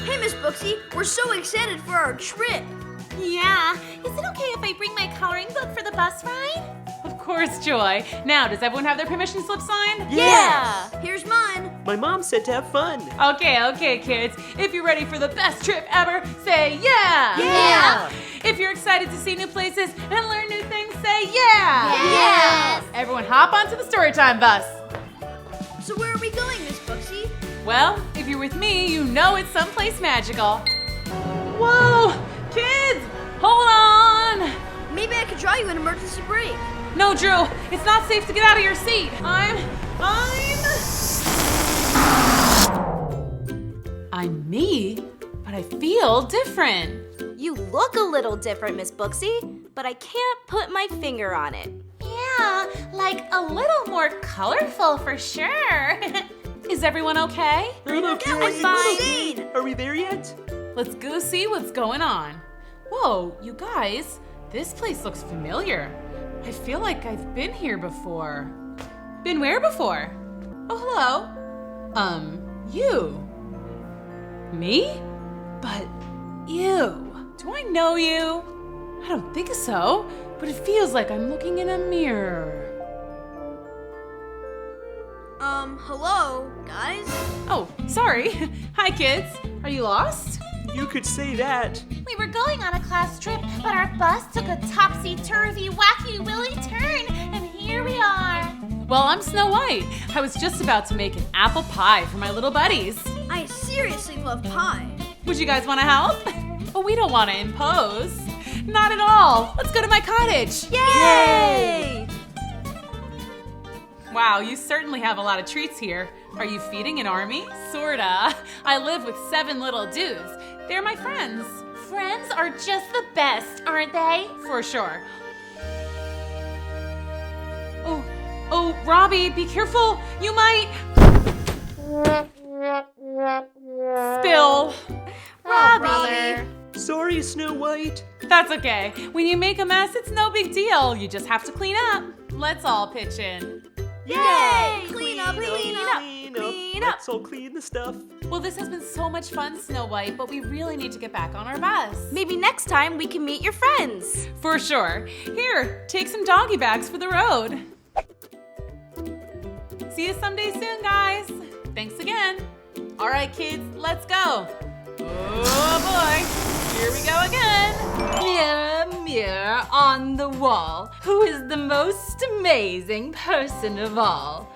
Hey, Miss Booksy, we're so excited for our trip. Yeah. Is it okay if I bring my coloring book for the bus ride? Of course, Joy. Now, does everyone have their permission slip signed? Yeah! Here's mine. My mom said to have fun. Okay, kids. If you're ready for the best trip ever, say yeah! Yeah! If you're excited to see new places and learn new things, say yeah! Yes! Everyone hop onto the StoryTime bus. So where are we going, Miss Booksy? Well, if you're with me, you know it's someplace magical. Whoa! Kids, hold on! Maybe I could draw you an emergency brake. No, Drew, it's not safe to get out of your seat. I'm me, but I feel different. You look a little different, Miss Booksy, but I can't put my finger on it. Yeah, like a little more colorful for sure. Is everyone okay? I'm fine. Are we there yet? Let's go see what's going on. Whoa, you guys, this place looks familiar. I feel like I've been here before. Been where before? Oh, hello. You. Me? But you. Do I know you? I don't think so, but it feels like I'm looking in a mirror. Hello, guys? Oh, sorry. Hi, kids. Are you lost? You could say that. We were going on a class trip, but our bus took a topsy-turvy, wacky-willy turn, and here we are. Well, I'm Snow White. I was just about to make an apple pie for my little buddies. I seriously love pie. Would you guys want to help? Oh, we don't want to impose. Not at all. Let's go to my cottage. Yay! Wow, you certainly have a lot of treats here. Are you feeding an army? Sorta. I live with 7 little dudes. They're my friends. Friends are just the best, aren't they? For sure. Oh, Robbie, be careful. You might spill. Robbie! Sorry, Snow White. That's okay. When you make a mess, it's no big deal. You just have to clean up. Let's all pitch in. Yay! Clean up, clean up, clean up. Let's all clean the stuff. Well, this has been so much fun, Snow White, but we really need to get back on our bus. Maybe next time we can meet your friends. For sure. Here, take some doggy bags for the road. See you someday soon, guys. Thanks again. All right, kids, let's go. Oh boy, here we go again. Mirror, mirror on the wall, who is the most amazing person of all?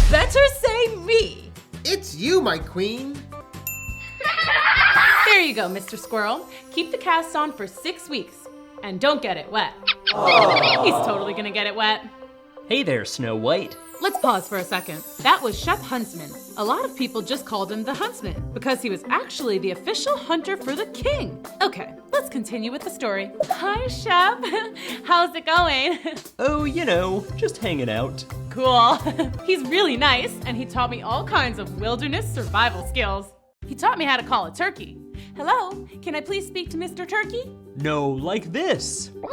Better say me. It's you, my queen. There you go, Mr. Squirrel. Keep the cast on for 6 weeks. And don't get it wet. He's totally gonna get it wet. Hey there, Snow White. Let's pause for a second. That was Shep Huntsman. A lot of people just called him the Huntsman because he was actually the official hunter for the king. Okay, let's continue with the story. Hi, Shep. How's it going? Oh, just hanging out. Cool. He's really nice, and he taught me all kinds of wilderness survival skills. He taught me how to call a turkey. Hello, can I please speak to Mr. Turkey? No, like this. And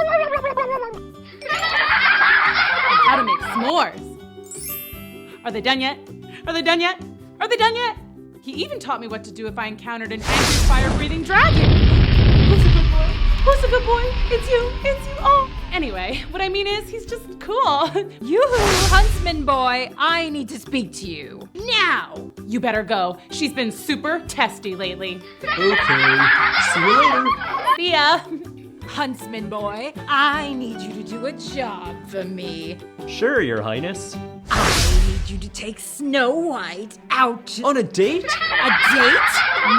how to make s'mores. Are they done yet? Are they done yet? Are they done yet? He even taught me what to do if I encountered an angry fire-breathing dragon. Who's a good boy? Who's a good boy? It's you. Oh. Anyway, what I mean is he's just cool. Yoo-hoo, Huntsman boy, I need to speak to you. Now! You better go. She's been super testy lately. Okay. See you later. See ya. Huntsman boy, I need you to do a job for me. Sure, Your Highness. I need you to take Snow White out. On a date? A date?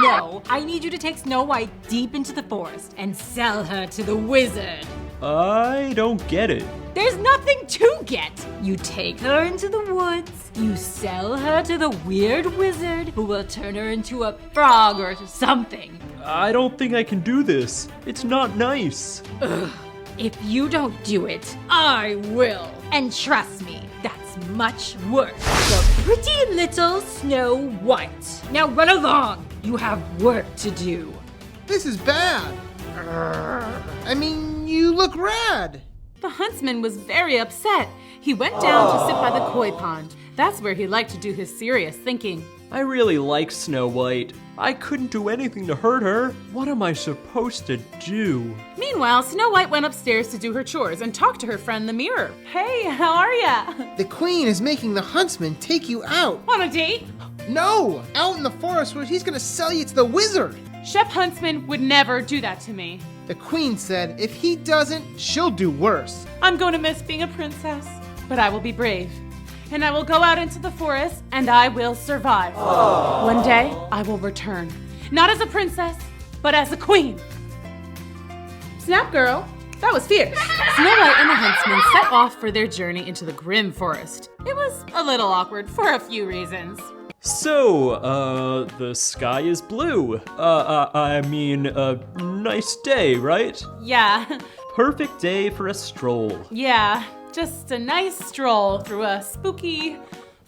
No, I need you to take Snow White deep into the forest and sell her to the wizard. I don't get it. There's nothing to get. You take her into the woods, you sell her to the weird wizard who will turn her into a frog or something. I don't think I can do this. It's not nice. Ugh. If you don't do it, I will. And trust me, that's much worse. The pretty little Snow White. Now run along. You have work to do. This is bad. I mean, you look rad. The huntsman was very upset. He went down to sit by the koi pond. That's where he liked to do his serious thinking. I really like Snow White. I couldn't do anything to hurt her. What am I supposed to do? Meanwhile, Snow White went upstairs to do her chores and talk to her friend the mirror. Hey, how are ya? The queen is making the huntsman take you out. On a date? No! Out in the forest where he's gonna sell you to the wizard. Chef Huntsman would never do that to me. The queen said if he doesn't, she'll do worse. I'm going to miss being a princess, but I will be brave. And I will go out into the forest, and I will survive. One day, I will return. Not as a princess, but as a queen. Snap, girl. That was fierce. Snow White and the huntsman set off for their journey into the grim forest. It was a little awkward for a few reasons. So, the sky is blue. Nice day, right? Yeah, Perfect day for a stroll. yeah. Just a nice stroll through a spooky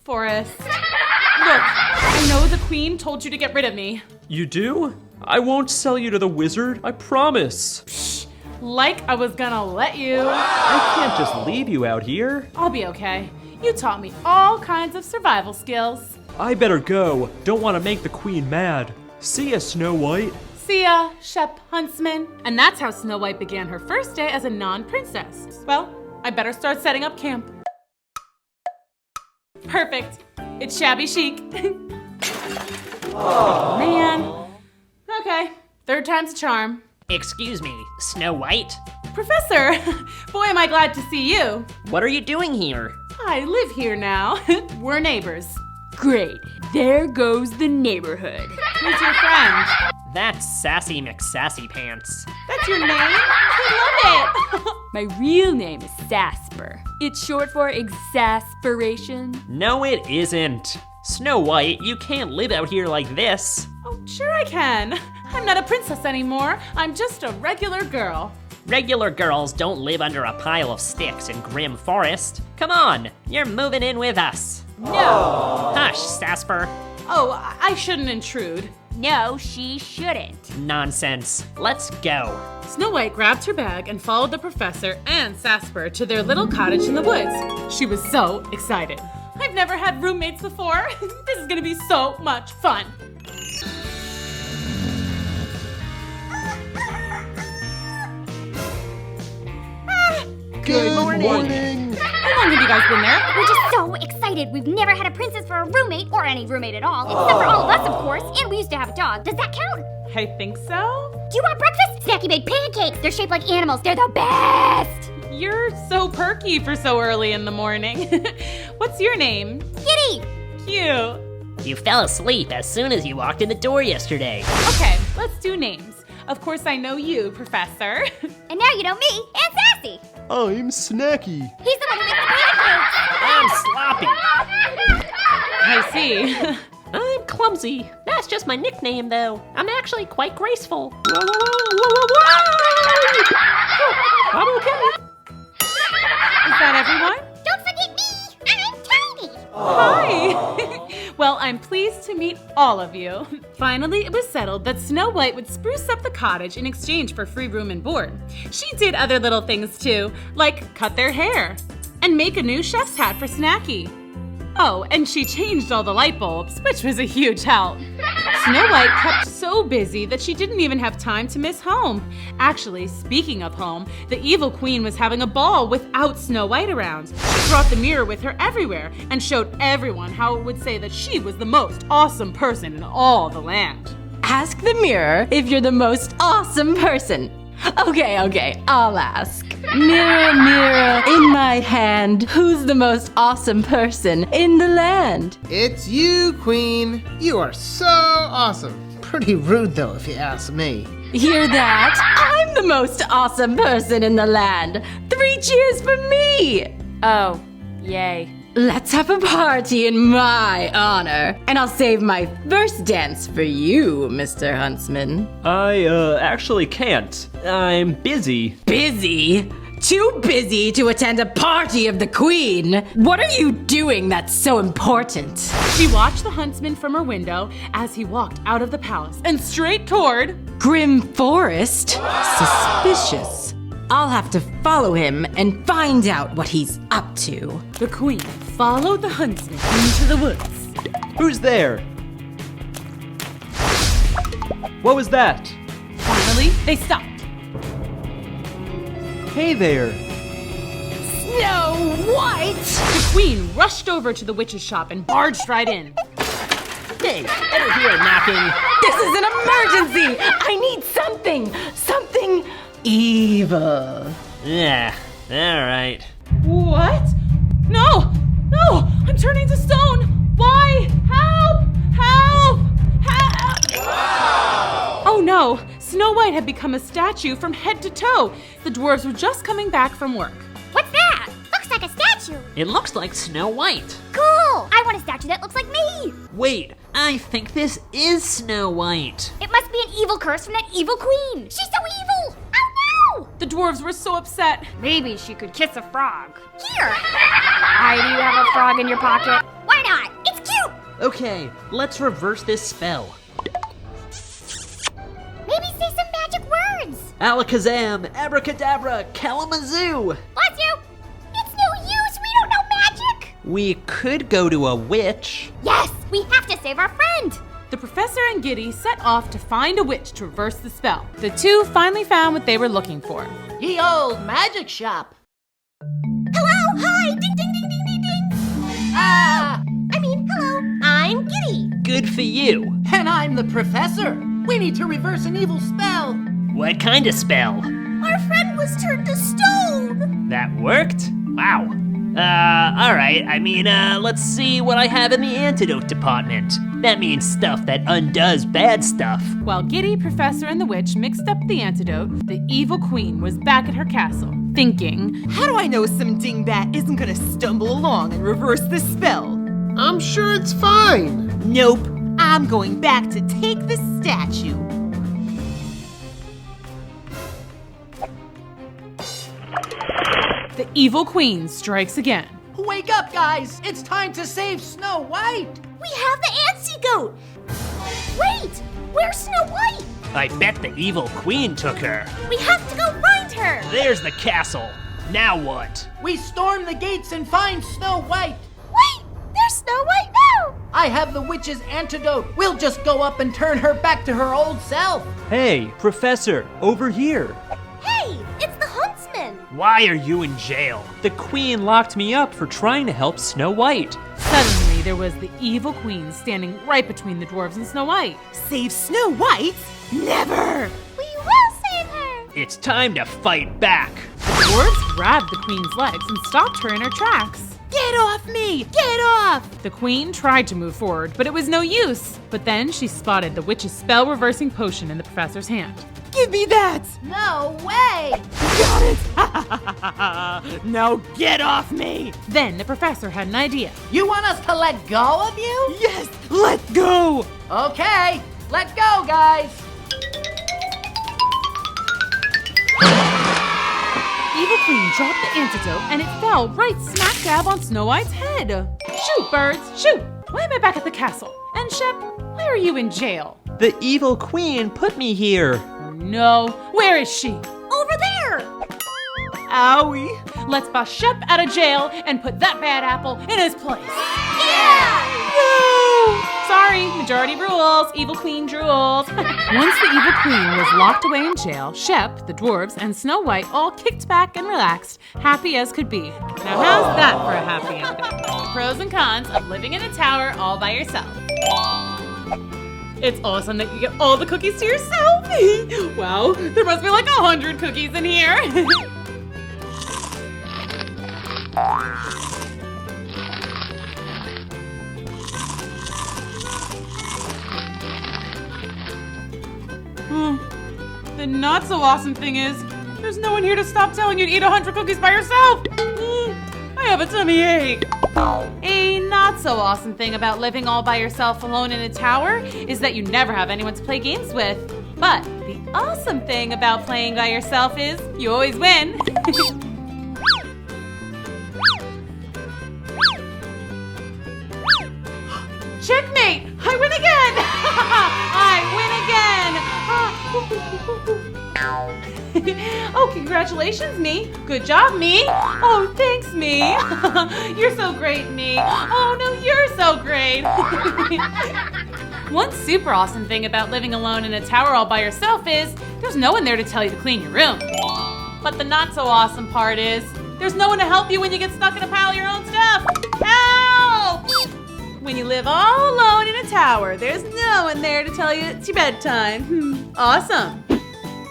forest. Look, I know the queen told you to get rid of me. You do? I won't sell you to the wizard, I promise. Like I was gonna let you. I can't just leave you out here. I'll be okay. You taught me all kinds of survival skills. I better go. Don't want to make the queen mad. See ya, Snow White. See ya, Shep Huntsman. And that's how Snow White began her first day as a non-princess. Well, I better start setting up camp. Perfect. It's shabby chic. Oh, man. Okay, third time's a charm. Excuse me, Snow White? Professor, boy am I glad to see you. What are you doing here? I live here now. We're neighbors. Great. There goes the neighborhood. Who's your friend? That's Sassy McSassy Pants. That's your name? I love it. My real name is Sasper. It's short for exasperation. No, it isn't. Snow White, you can't live out here like this. Oh, sure I can. I'm not a princess anymore. I'm just a regular girl. Regular girls don't live under a pile of sticks in Grim Forest. Come on, you're moving in with us. No. Hush, Sasper. Oh, I shouldn't intrude. No, she shouldn't. Nonsense. Let's go. Snow White grabbed her bag and followed the professor and Sasper to their little cottage in the woods. She was so excited. I've never had roommates before. This is gonna be so much fun. Good morning. How long have you guys been there? We're just so excited. We've never had a princess for a roommate, or any roommate at all, except for all of us, of course. And we used to have a dog. Does that count? I think so. Do you want breakfast? Snacky made pancakes. They're shaped like animals. They're the best. You're so perky for so early in the morning. What's your name? Giddy. Cute. You fell asleep as soon as you walked in the door yesterday. Okay, let's do names. Of course I know you, Professor. And now you know me and Sassy. I'm Snacky. He's the one who makes the I'm sloppy. I see. I'm clumsy. That's just my nickname, though. I'm actually quite graceful. I'm okay. Is that everyone? Don't forget me. I'm tiny. Hi! Well, I'm pleased to meet all of you. Finally, it was settled that Snow White would spruce up the cottage in exchange for free room and board. She did other little things too, like cut their hair and make a new chef's hat for Snacky. Oh, and she changed all the light bulbs, which was a huge help. Snow White kept so busy that she didn't even have time to miss home. Actually, speaking of home, the evil queen was having a ball without Snow White around. She brought the mirror with her everywhere and showed everyone how it would say that she was the most awesome person in all the land. Ask the mirror if you're the most awesome person. Okay, I'll ask. Mirror, mirror, in my hand, who's the most awesome person in the land? It's you, queen. You are so awesome. Pretty rude, though, if you ask me. Hear that? I'm the most awesome person in the land. 3 cheers for me! Oh, yay. Let's have a party in my honor, and I'll save my first dance for you, Mr. Huntsman. I, actually can't. I'm busy. Busy? Too busy to attend a party of the queen? What are you doing that's so important? She watched the huntsman from her window as he walked out of the palace and straight toward Grim Forest? Suspicious. I'll have to follow him and find out what he's up to. the queen. Followed the huntsman into the woods. Who's there? What was that? Finally, they stopped. Hey there. Snow White! The queen rushed over to the witch's shop and barged right in. Hey, ever hear knocking? This is an emergency! I need something evil. Yeah, alright. What? No! No! I'm turning to stone! Why? Help! Help! Help! Wow! Oh no! Snow White had become a statue from head to toe. The dwarves were just coming back from work. What's that? Looks like a statue. It looks like Snow White. Cool. I want a statue that looks like me. Wait, I think this is Snow White. It must be an evil curse from that evil queen. She's so evil. Oh no! The dwarves were so upset. Maybe she could kiss a frog. Here. Why do you have a frog in your pocket? Why not? It's cute. Okay, let's reverse this spell. Maybe say some magic words. Alakazam, abracadabra, kalamazoo. Bless you. It's no use. We don't know magic. We could go to a witch. Yes, we have to save our friend. The professor and Giddy set off to find a witch to reverse the spell. The two finally found what they were looking for. Ye old magic shop. Hello, hi, ding, ding, ding, ding, ding, ding. Hello, I'm Giddy. Good for you. And I'm the professor. We need to reverse an evil spell. What kind of spell? Our friend was turned to stone. That worked? Wow. Alright. Let's see what I have in the antidote department. That means stuff that undoes bad stuff. While Giddy, Professor, and the witch mixed up the antidote, the evil queen was back at her castle, thinking, How do I know some dingbat isn't gonna stumble along and reverse this spell? I'm sure it's fine. Nope, I'm going back to take the statue. the evil queen strikes again. Wake up, guys. It's time to save Snow White. We have the antidote. Wait, where's Snow White? I bet the evil queen took her. We have to go find her. There's the castle. Now what? We storm the gates and find Snow White. Wait, there's Snow White now. I have the witch's antidote. We'll just go up and turn her back to her old self. Hey, Professor, over here. Hey, it's the huntsman. Why are you in jail? The queen locked me up for trying to help Snow White. Suddenly, there was the evil queen standing right between the dwarves and Snow White. Save Snow White? Never! We will save her. It's time to fight back. The dwarves grabbed the queen's legs and stopped her in her tracks. Get off me! Get off! The queen tried to move forward, but it was no use. But then she spotted the witch's spell-reversing potion in the professor's hand. Give me that! No way! Got it! Now get off me! Then the professor had an idea. You want us to let go of you? Yes, let go! Okay, let go, guys. Evil queen dropped the antidote and it fell right smack dab on Snow White's head. Shoot, birds, shoot! Why am I back at the castle? And Shep, why are you in jail? The evil queen put me here. No, where is she? Over there. Owie! Let's bust Shep out of jail and put that bad apple in his place. Yeah. No! Sorry, majority rules. Evil queen drools. Once the evil queen was locked away in jail, Shep, the dwarves, and Snow White all kicked back and relaxed, happy as could be. Now how's that for a happy ending? The pros and cons of living in a tower all by yourself. It's awesome that you get all the cookies to yourself. Wow, there must be like 100 cookies in here. The not so awesome thing is, there's no one here to stop telling you to eat 100 cookies by yourself. I have a tummy ache. A not so awesome thing about living all by yourself alone in a tower is that you never have anyone to play games with. But the awesome thing about playing by yourself is you always win. Checkmate! I win again! I win again! Oh, congratulations, me. Good job, me. Oh, thanks, me. You're so great, me. Oh, no, you're so great. One super awesome thing about living alone in a tower all by yourself is there's no one there to tell you to clean your room. But the not so awesome part is there's no one to help you when you get stuck in a pile of your own stuff. Help! When you live all alone in a tower, there's no one there to tell you it's your bedtime. Awesome.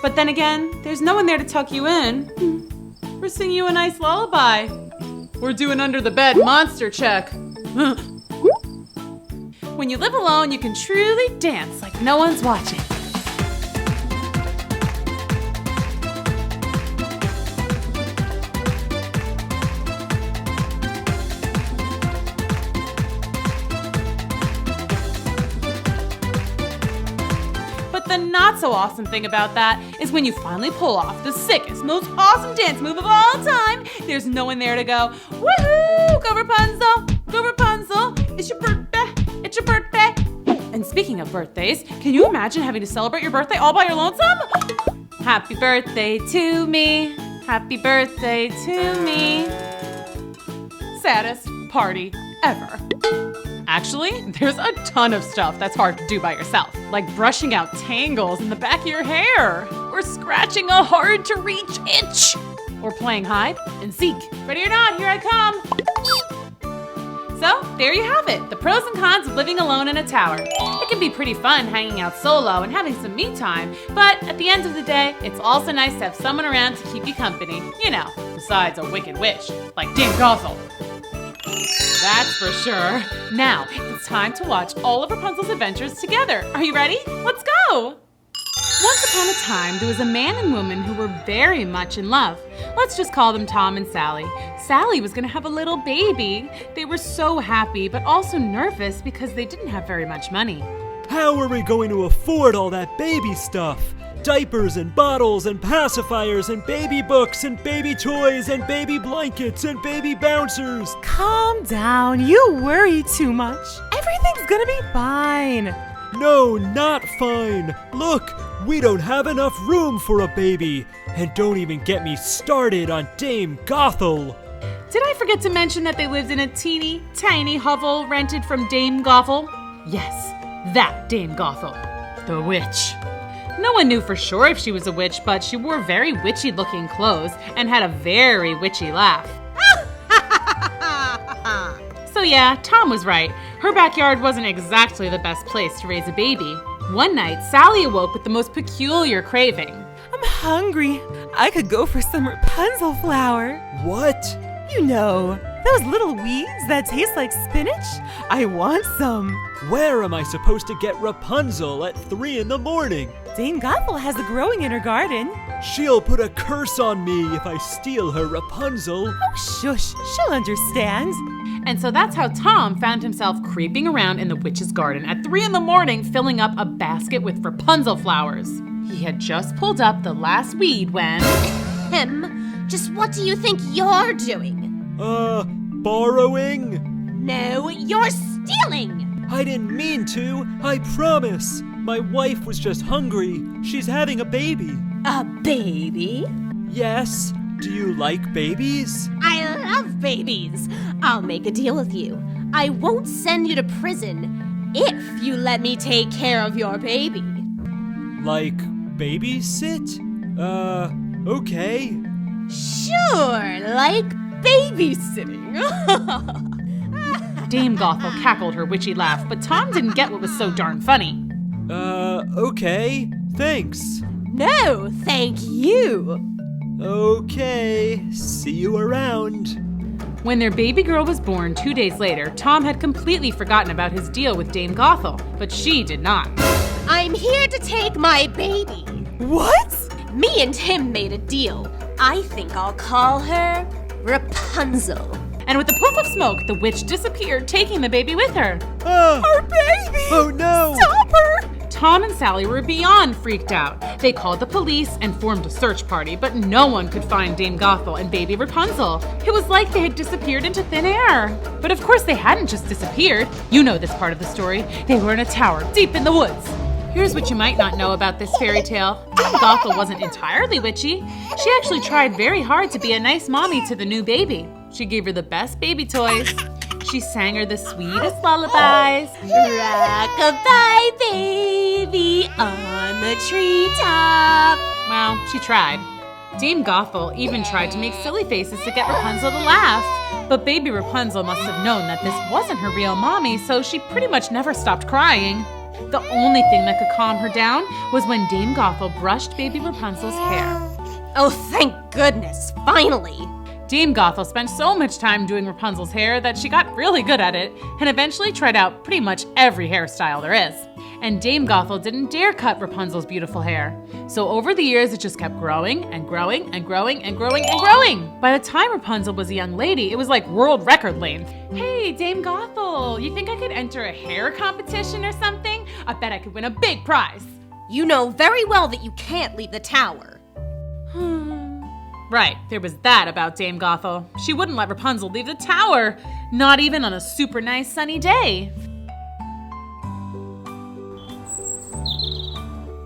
But then again, there's no one there to tuck you in. Or sing you a nice lullaby. Or do an under the bed monster check. When you live alone, you can truly dance like no one's watching. But the not so awesome thing about that is when you finally pull off the sickest, most awesome dance move of all time, there's no one there to go, woohoo, go Rapunzel, go Rapunzel, it's your birthday, it's your birthday. And speaking of birthdays, can you imagine having to celebrate your birthday all by your lonesome? Happy birthday to me, happy birthday to me. Saddest party ever. Actually, there's a ton of stuff that's hard to do by yourself, like brushing out tangles in the back of your hair, or scratching a hard-to-reach itch, or playing hide and seek. Ready or not, here I come. So, there you have it, the pros and cons of living alone in a tower. It can be pretty fun hanging out solo and having some me time, but at the end of the day, it's also nice to have someone around to keep you company, you know, besides a wicked witch, like Dame Gothel. That's for sure. Now, it's time to watch all of Rapunzel's adventures together. Are you ready? Let's go! Once upon a time, there was a man and woman who were very much in love. Let's just call them Tom and Sally. Sally was going to have a little baby. They were so happy, but also nervous because they didn't have very much money. How are we going to afford all that baby stuff? Diapers and bottles and pacifiers and baby books and baby toys and baby blankets and baby bouncers. Calm down. You worry too much. Everything's gonna be fine. No, not fine. Look, we don't have enough room for a baby. And don't even get me started on Dame Gothel. Did I forget to mention that they lived in a teeny tiny hovel rented from Dame Gothel? Yes, that Dame Gothel, the witch. No one knew for sure if she was a witch, but she wore very witchy-looking clothes and had a very witchy laugh. So yeah, Tom was right. Her backyard wasn't exactly the best place to raise a baby. One night, Sally awoke with the most peculiar craving. I'm hungry. I could go for some Rapunzel flower. What? You know, those little weeds that taste like spinach? I want some. Where am I supposed to get Rapunzel at 3 in the morning? Dame Gothel has a growing in her garden. She'll put a curse on me if I steal her Rapunzel. Oh, shush. She'll understand. And so that's how Tom found himself creeping around in the witch's garden at 3 in the morning, filling up a basket with Rapunzel flowers. He had just pulled up the last weed when... Just what do you think you're doing? Borrowing? No, you're stealing! I didn't mean to, I promise. My wife was just hungry. She's having a baby. A baby? Yes. Do you like babies? I love babies. I'll make a deal with you. I won't send you to prison if you let me take care of your baby. Like babysit? Okay. Sure, like babysitting. Dame Gothel cackled her witchy laugh, but Tom didn't get what was so darn funny. Okay. Thanks. No, thank you. Okay. See you around. When their baby girl was born 2 days later, Tom had completely forgotten about his deal with Dame Gothel, but she did not. I'm here to take my baby. What? Me and him made a deal. I think I'll call her Rapunzel. And with a puff of smoke, the witch disappeared, taking the baby with her. Our baby! Oh no! Stop her! Tom and Sally were beyond freaked out. They called the police and formed a search party, but no one could find Dame Gothel and baby Rapunzel. It was like they had disappeared into thin air. But of course they hadn't just disappeared. You know this part of the story. They were in a tower deep in the woods. Here's what you might not know about this fairy tale. Dame Gothel wasn't entirely witchy. She actually tried very hard to be a nice mommy to the new baby. She gave her the best baby toys, She sang her the sweetest lullabies. Rock-a-bye, baby, on the treetop. Well, she tried. Dame Gothel even tried to make silly faces to get Rapunzel to laugh. But baby Rapunzel must have known that this wasn't her real mommy, so she pretty much never stopped crying. The only thing that could calm her down was when Dame Gothel brushed baby Rapunzel's hair. Oh, thank goodness, finally. Dame Gothel spent so much time doing Rapunzel's hair that she got really good at it and eventually tried out pretty much every hairstyle there is. And Dame Gothel didn't dare cut Rapunzel's beautiful hair. So over the years, it just kept growing and growing and growing and growing and growing. By the time Rapunzel was a young lady, it was like world record length. Hey, Dame Gothel, you think I could enter a hair competition or something? I bet I could win a big prize. You know very well that you can't leave the tower. Right, there was that about Dame Gothel. She wouldn't let Rapunzel leave the tower, not even on a super nice sunny day.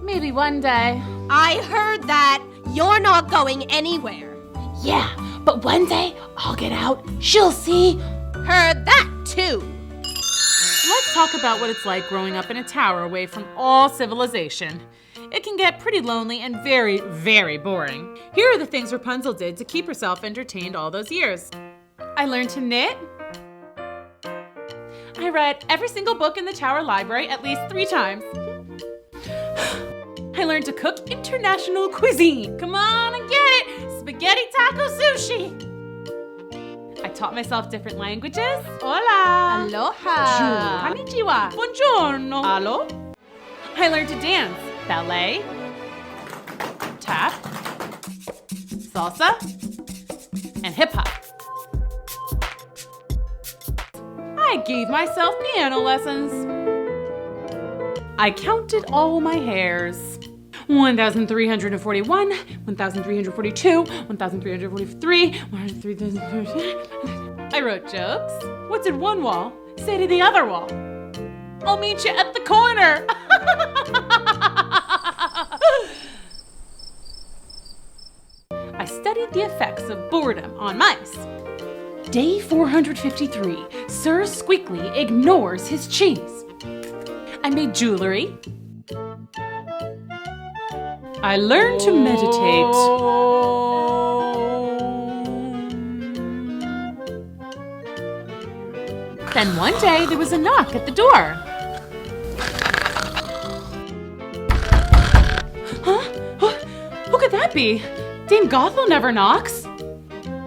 Maybe one day. I heard that. You're not going anywhere. Yeah, but one day I'll get out. She'll see. Heard that too. Let's talk about what it's like growing up in a tower away from all civilization. It can get pretty lonely and very, very boring. Here are the things Rapunzel did to keep herself entertained all those years. I learned to knit. I read every single book in the tower library at least 3 times. I learned to cook international cuisine. Come on and get it! Spaghetti taco sushi! I taught myself different languages. Hola! Aloha! Konnichiwa! Buongiorno! Allo? I learned to dance. Ballet, tap, salsa, and hip-hop. I gave myself piano lessons. I counted all my hairs. 1,341, 1,342, 1,343, 1,343. I wrote jokes. What did one wall say to the other wall? I'll meet you at the corner. I studied the effects of boredom on mice. Day 453, Sir Squeakly ignores his cheese. I made jewelry. I learned to meditate. Then one day there was a knock at the door. Huh? Who could that be? Dame Gothel never knocks.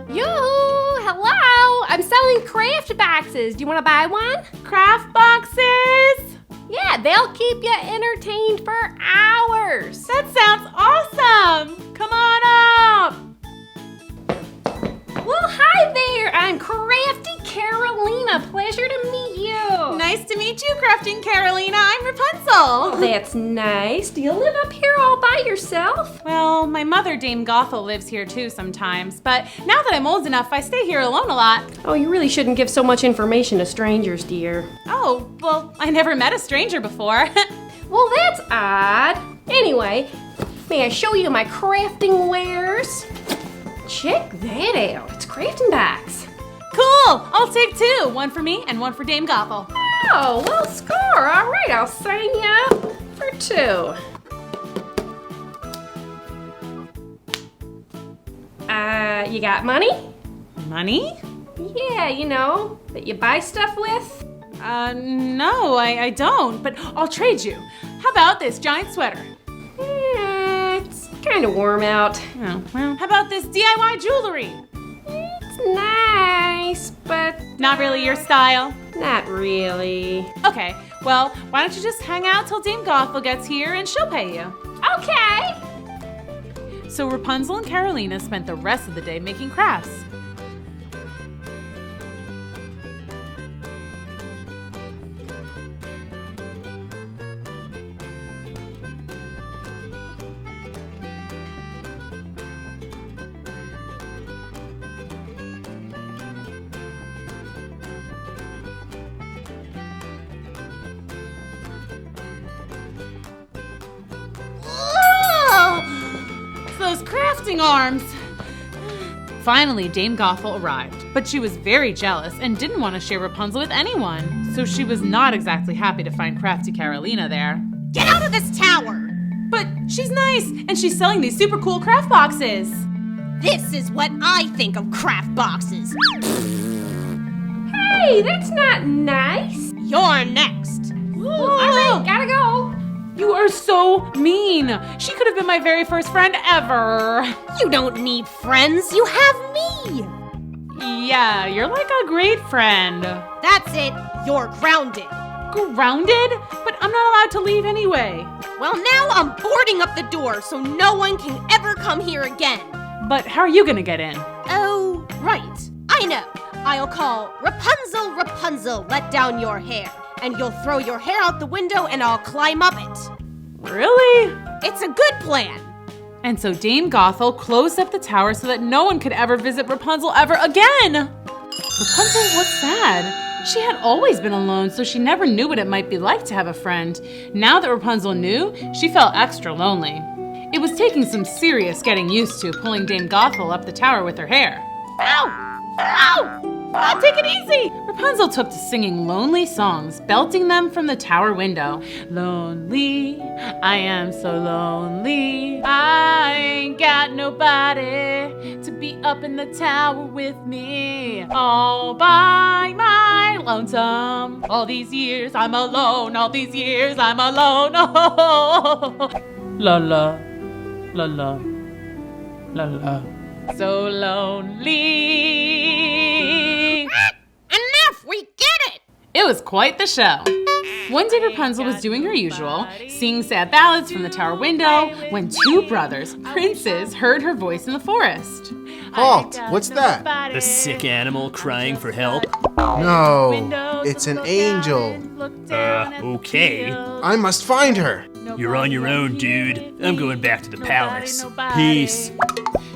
Yoo-hoo! Hello! I'm selling craft boxes. Do you want to buy one? Craft boxes? Yeah, they'll keep you entertained for hours. That sounds awesome! Come on up! Well, hi there. I'm Crafty Carolina. Pleasure to meet you. Nice to meet you, Crafting Carolina. I'm Rapunzel. Oh, that's nice. Do you live up here all by yourself? Well, my mother, Dame Gothel, lives here too sometimes, but now that I'm old enough, I stay here alone a lot. Oh, you really shouldn't give so much information to strangers, dear. Oh, well, I never met a stranger before. Well, that's odd. Anyway, may I show you my crafting wares? Check that out. It's crafting box. Cool! I'll take 2. One for me and one for Dame Gothel. Oh, well, score. All right, I'll sign you up for 2. You got money? Money? Yeah, you know, that you buy stuff with. No, I don't, but I'll trade you. How about this giant sweater? It's kind of warm out. Oh, well, how about this DIY jewelry? It's nice, but Not really your style? not really. Okay, well, why don't you just hang out till Dame Gothel gets here and she'll pay you. Okay. So Rapunzel and Carolina spent the rest of the day making crafts. Those crafting arms. Finally, Dame Gothel arrived, but she was very jealous and didn't want to share Rapunzel with anyone. So she was not exactly happy to find crafty Carolina there. Get out of this tower! But she's nice, and she's selling these super cool craft boxes. This is what I think of craft boxes. Hey, that's not nice. You're next. All right, gotta go. You are so mean. She could have been my very first friend ever. You don't need friends. You have me. Yeah, you're like a great friend. That's it. You're grounded. Grounded? But I'm not allowed to leave anyway. Well, now I'm boarding up the door so no one can ever come here again. But how are you gonna get in? Oh, right. I know. I'll call Rapunzel, Rapunzel, let down your hair. And you'll throw your hair out the window and I'll climb up it. Really? It's a good plan. And so Dame Gothel closed up the tower so that no one could ever visit Rapunzel ever again. Rapunzel was sad. She had always been alone, so she never knew what it might be like to have a friend. Now that Rapunzel knew, she felt extra lonely. It was taking some serious getting used to pulling Dame Gothel up the tower with her hair. Ow! Ow! Oh, take it easy! Rapunzel took to singing lonely songs, belting them from the tower window. Lonely, I am so lonely. I ain't got nobody to be up in the tower with me. All by my lonesome. All these years I'm alone. All these years I'm alone. Oh, la la, la la, la la. So lonely. Enough, we get it! It was quite the show. One day Rapunzel was doing her usual, singing sad ballads from the tower window, when two brothers, princes, heard her voice in the forest. Halt! What's that? The sick animal crying for help? No, it's an angel. Okay. I must find her. You're on your own, dude. I'm going back to the palace. Peace.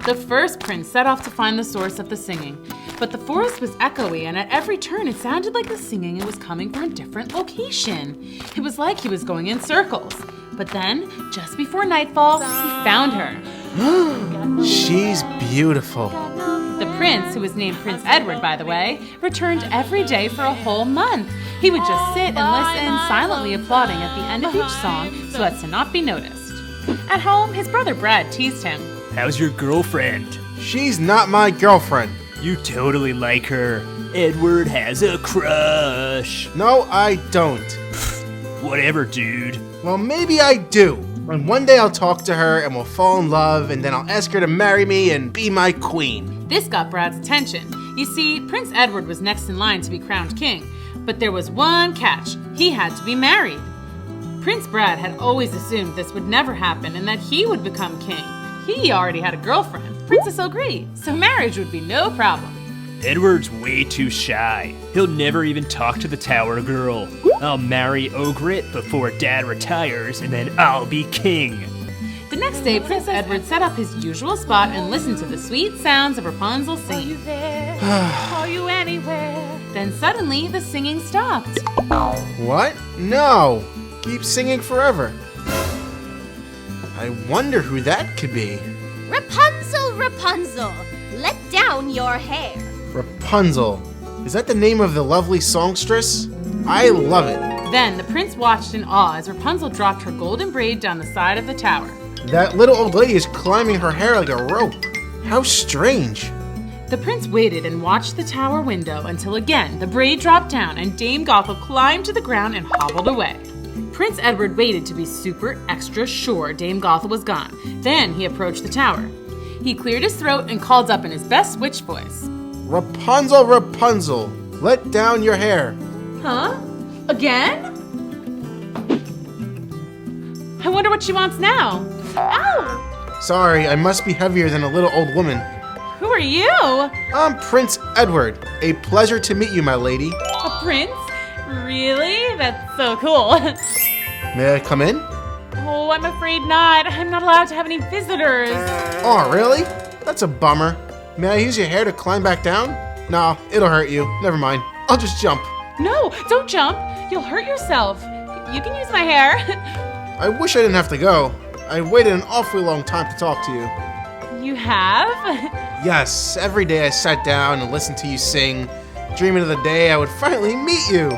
The first prince set off to find the source of the singing, but the forest was echoey, and at every turn it sounded like the singing was coming from a different location. It was like he was going in circles. But then, just before nightfall, he found her. She's beautiful. The prince, who was named Prince Edward, by the way, returned every day for a whole month. He would just sit and listen, silently applauding at the end of each song so as to not be noticed. At home, his brother Brad teased him. How's your girlfriend? She's not my girlfriend. You totally like her. Edward has a crush. No, I don't. Whatever, dude. Well, maybe I do. And one day I'll talk to her and we'll fall in love and then I'll ask her to marry me and be my queen. This got Brad's attention. You see, Prince Edward was next in line to be crowned king, but there was one catch. He had to be married. Prince Brad had always assumed this would never happen and that he would become king. He already had a girlfriend, Princess O'Gree, so marriage would be no problem. Edward's way too shy. He'll never even talk to the tower girl. I'll marry Ogret before Dad retires, and then I'll be king. The next day, Prince Edward set up his usual spot and listened to the sweet sounds of Rapunzel singing. Are you there? Are you anywhere? Then suddenly, the singing stopped. What? No. Keep singing forever. I wonder who that could be. Rapunzel, Rapunzel, let down your hair. Rapunzel. Is that the name of the lovely songstress? I love it. Then the prince watched in awe as Rapunzel dropped her golden braid down the side of the tower. That little old lady is climbing her hair like a rope. How strange. The prince waited and watched the tower window until again the braid dropped down and Dame Gothel climbed to the ground and hobbled away. Prince Edward waited to be super extra sure Dame Gothel was gone. Then he approached the tower. He cleared his throat and called up in his best witch voice. Rapunzel, Rapunzel, let down your hair. Huh? Again? I wonder what she wants now. Ow! Sorry, I must be heavier than a little old woman. Who are you? I'm Prince Edward. A pleasure to meet you, my lady. A prince? Really? That's so cool. May I come in? Oh, I'm afraid not. I'm not allowed to have any visitors. Oh, really? That's a bummer. May I use your hair to climb back down? No, it'll hurt you. Never mind. I'll just jump. No, don't jump. You'll hurt yourself. You can use my hair. I wish I didn't have to go. I waited an awfully long time to talk to you. You have? Yes, every day I sat down and listened to you sing, dreaming of the day I would finally meet you.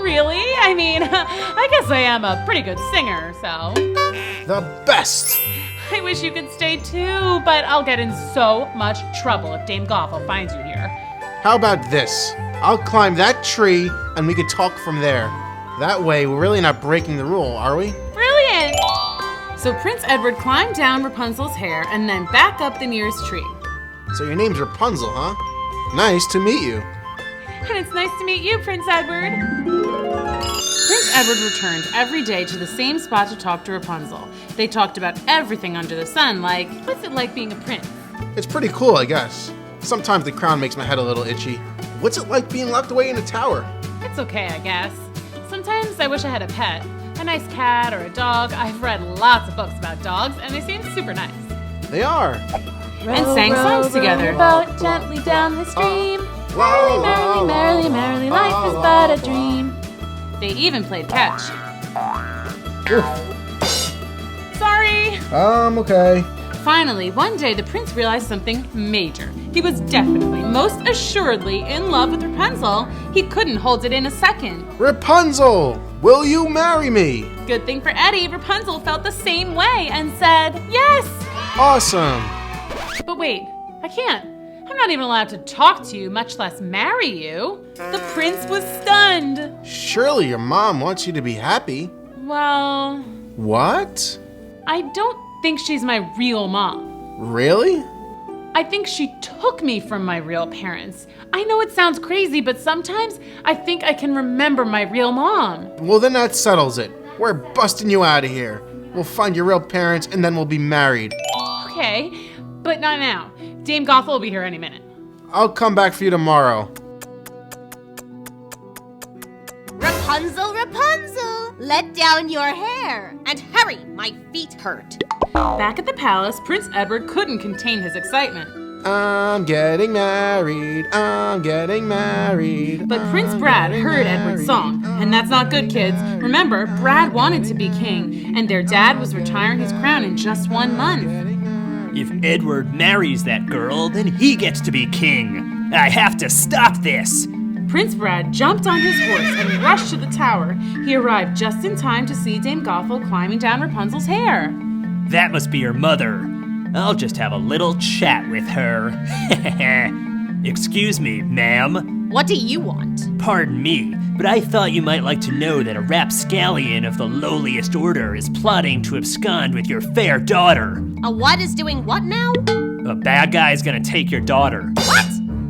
Really? I mean, I guess I am a pretty good singer, so. The best! I wish you could stay too, but I'll get in so much trouble if Dame Gothel finds you here. How about this? I'll climb that tree and we could talk from there. That way, we're really not breaking the rule, are we? Brilliant! So Prince Edward climbed down Rapunzel's hair and then back up the nearest tree. So your name's Rapunzel, huh? Nice to meet you. And it's nice to meet you, Prince Edward. Prince Edward returned every day to the same spot to talk to Rapunzel. They talked about everything under the sun, like, what's it like being a prince? It's pretty cool, I guess. Sometimes the crown makes my head a little itchy. What's it like being locked away in a tower? It's okay, I guess. Sometimes I wish I had a pet. A nice cat or a dog. I've read lots of books about dogs, and they seem super nice. They are. And sang songs together. Boat gently down the stream. Merrily, merrily, merrily, merrily, life is but a dream. They even played catch. Sorry. Okay. Finally, one day the prince realized something major. He was definitely, most assuredly, in love with Rapunzel. He couldn't hold it in a second. Rapunzel, will you marry me? Good thing for Eddie, Rapunzel felt the same way and said, yes! Awesome. But wait, I can't. I'm not even allowed to talk to you, much less marry you. The prince was stunned. Surely your mom wants you to be happy. Well... What? I don't think she's my real mom. Really? I think she took me from my real parents. I know it sounds crazy, but sometimes I think I can remember my real mom. Well, then that settles it. We're busting you out of here. We'll find your real parents and then we'll be married. Okay, but not now. Dame Gothel will be here any minute. I'll come back for you tomorrow. Rapunzel, Rapunzel, let down your hair. And hurry, my feet hurt. Back at the palace, Prince Edward couldn't contain his excitement. I'm getting married, I'm getting married. But Prince Brad heard Edward's song, and that's not good, kids. Remember, Brad wanted to be king, and their dad was retiring his crown in just 1 month. If Edward marries that girl, then he gets to be king. I have to stop this. Prince Brad jumped on his horse and rushed to the tower. He arrived just in time to see Dame Gothel climbing down Rapunzel's hair. That must be her mother. I'll just have a little chat with her. Excuse me, ma'am. What do you want? Pardon me, but I thought you might like to know that a rapscallion of the lowliest order is plotting to abscond with your fair daughter. A what is doing what now? A bad guy's gonna take your daughter. What?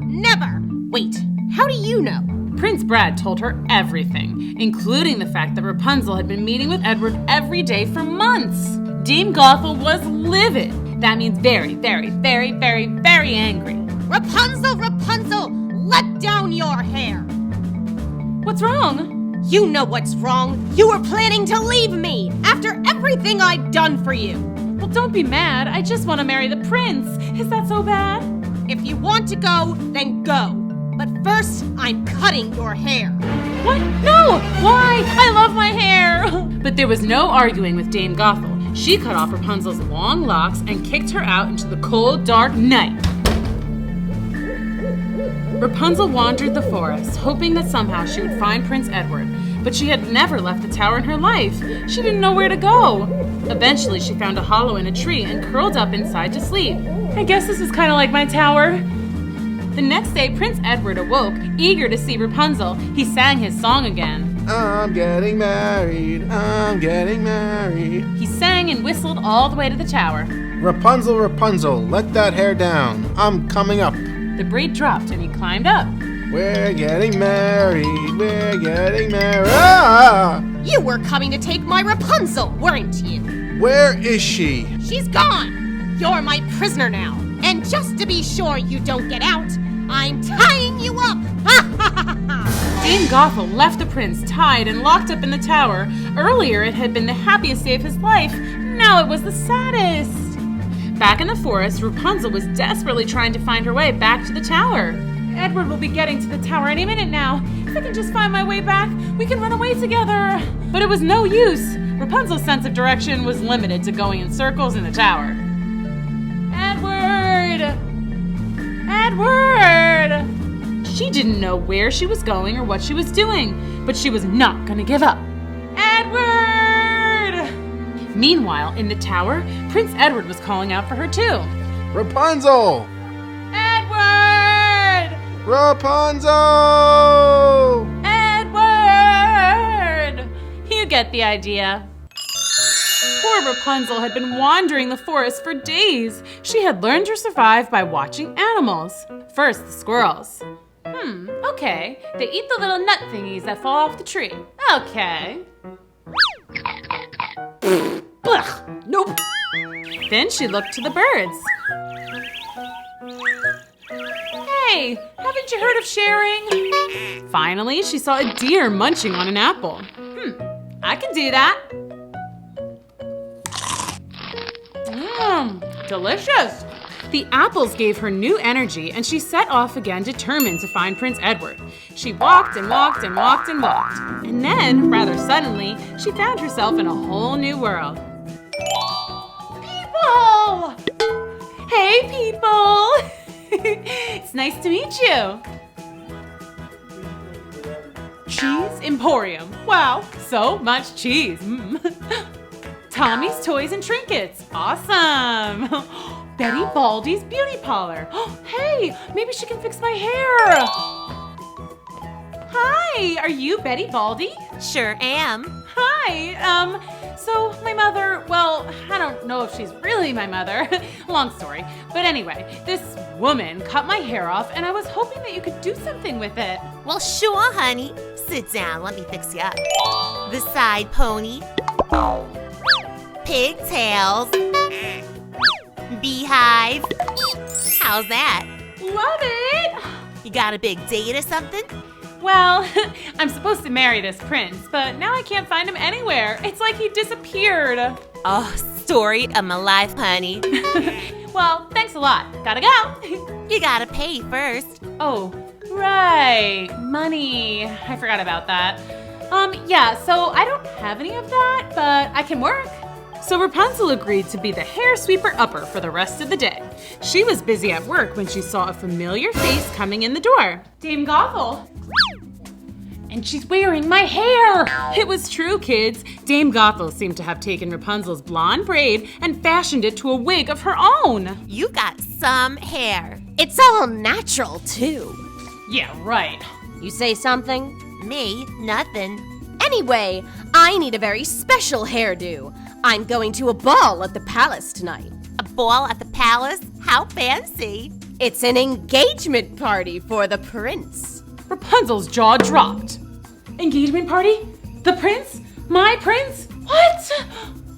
Never. Wait, how do you know? Prince Brad told her everything, including the fact that Rapunzel had been meeting with Edward every day for months. Dame Gothel was livid. That means very, very, very, very, very angry. Rapunzel, Rapunzel, let down your hair. What's wrong? You know what's wrong. You were planning to leave me after everything I'd done for you. Well, don't be mad. I just want to marry the prince. Is that so bad? If you want to go, then go. But first, I'm cutting your hair. What? No! Why? I love my hair! But there was no arguing with Dame Gothel. She cut off Rapunzel's long locks and kicked her out into the cold, dark night. Rapunzel wandered the forest, hoping that somehow she would find Prince Edward, but she had never left the tower in her life. She didn't know where to go. Eventually, she found a hollow in a tree and curled up inside to sleep. I guess this is kind of like my tower. The next day, Prince Edward awoke, eager to see Rapunzel. He sang his song again. I'm getting married, I'm getting married. He sang and whistled all the way to the tower. Rapunzel, Rapunzel, let that hair down. I'm coming up. The braid dropped and he climbed up. We're getting married, we're getting married. Ah! You were coming to take my Rapunzel, weren't you? Where is she? She's gone. You're my prisoner now. And just to be sure you don't get out, I'm tying you up. Dame Gothel left the prince tied and locked up in the tower. Earlier it had been the happiest day of his life. Now it was the saddest. Back in the forest, Rapunzel was desperately trying to find her way back to the tower. Edward will be getting to the tower any minute now. If I can just find my way back, we can run away together. But it was no use. Rapunzel's sense of direction was limited to going in circles in the tower. Edward! Edward! She didn't know where she was going or what she was doing, but she was not going to give up. Edward! Meanwhile, in the tower, Prince Edward was calling out for her too. Rapunzel! Edward! Rapunzel! Edward! You get the idea. Poor Rapunzel had been wandering the forest for days. She had learned to survive by watching animals. First, the squirrels. Okay. They eat the little nut thingies that fall off the tree. Okay. Ugh, nope. Then she looked to the birds. Hey, haven't you heard of sharing? Finally, she saw a deer munching on an apple. I can do that. Delicious. The apples gave her new energy, and she set off again, determined to find Prince Edward. She walked and walked and walked and walked. And then, rather suddenly, she found herself in a whole new world. People! Hey, people! It's nice to meet you. Cheese Emporium. Wow, so much cheese. Tommy's Toys and Trinkets. Awesome. Betty Baldy's Beauty Parlor. Hey, maybe she can fix my hair. Hi, are you Betty Baldy? Sure am. Hi, so my mother, well, I don't know if she's really my mother. Long story. But anyway, this woman cut my hair off and I was hoping that you could do something with it. Well, sure, honey. Sit down, let me fix you up. The side pony. Pigtails. Beehive. How's that? Love it! You got a big date or something? Well, I'm supposed to marry this prince, but now I can't find him anywhere. It's like he disappeared. Oh, story of my life, honey. Well, thanks a lot. Gotta go. You gotta pay first. Oh, right. Money. I forgot about that. Yeah, so I don't have any of that, but I can work. So Rapunzel agreed to be the hair sweeper upper for the rest of the day. She was busy at work when she saw a familiar face coming in the door. Dame Gothel. And she's wearing my hair! It was true, kids. Dame Gothel seemed to have taken Rapunzel's blonde braid and fashioned it to a wig of her own. You got some hair. It's all natural, too. Yeah, right. You say something? Me? Nothing. Anyway, I need a very special hairdo. I'm going to a ball at the palace tonight. A ball at the palace? How fancy. It's an engagement party for the prince. Rapunzel's jaw dropped. Engagement party? The prince? My prince? What?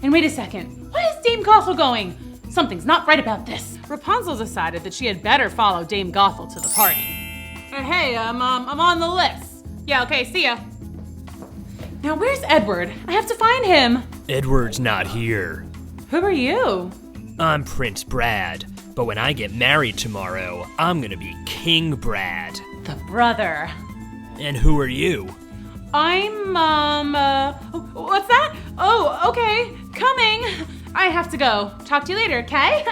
And wait a second. Why is Dame Gothel going? Something's not right about this. Rapunzel decided that she had better follow Dame Gothel to the party. Hey, I'm on the list. Yeah, okay, see ya. Now where's Edward? I have to find him. Edward's not here. Who are you? I'm Prince Brad, but when I get married tomorrow, I'm gonna be King Brad. The brother. And who are you? I'm, what's that? Oh, okay, coming. I have to go. Talk to you later, okay?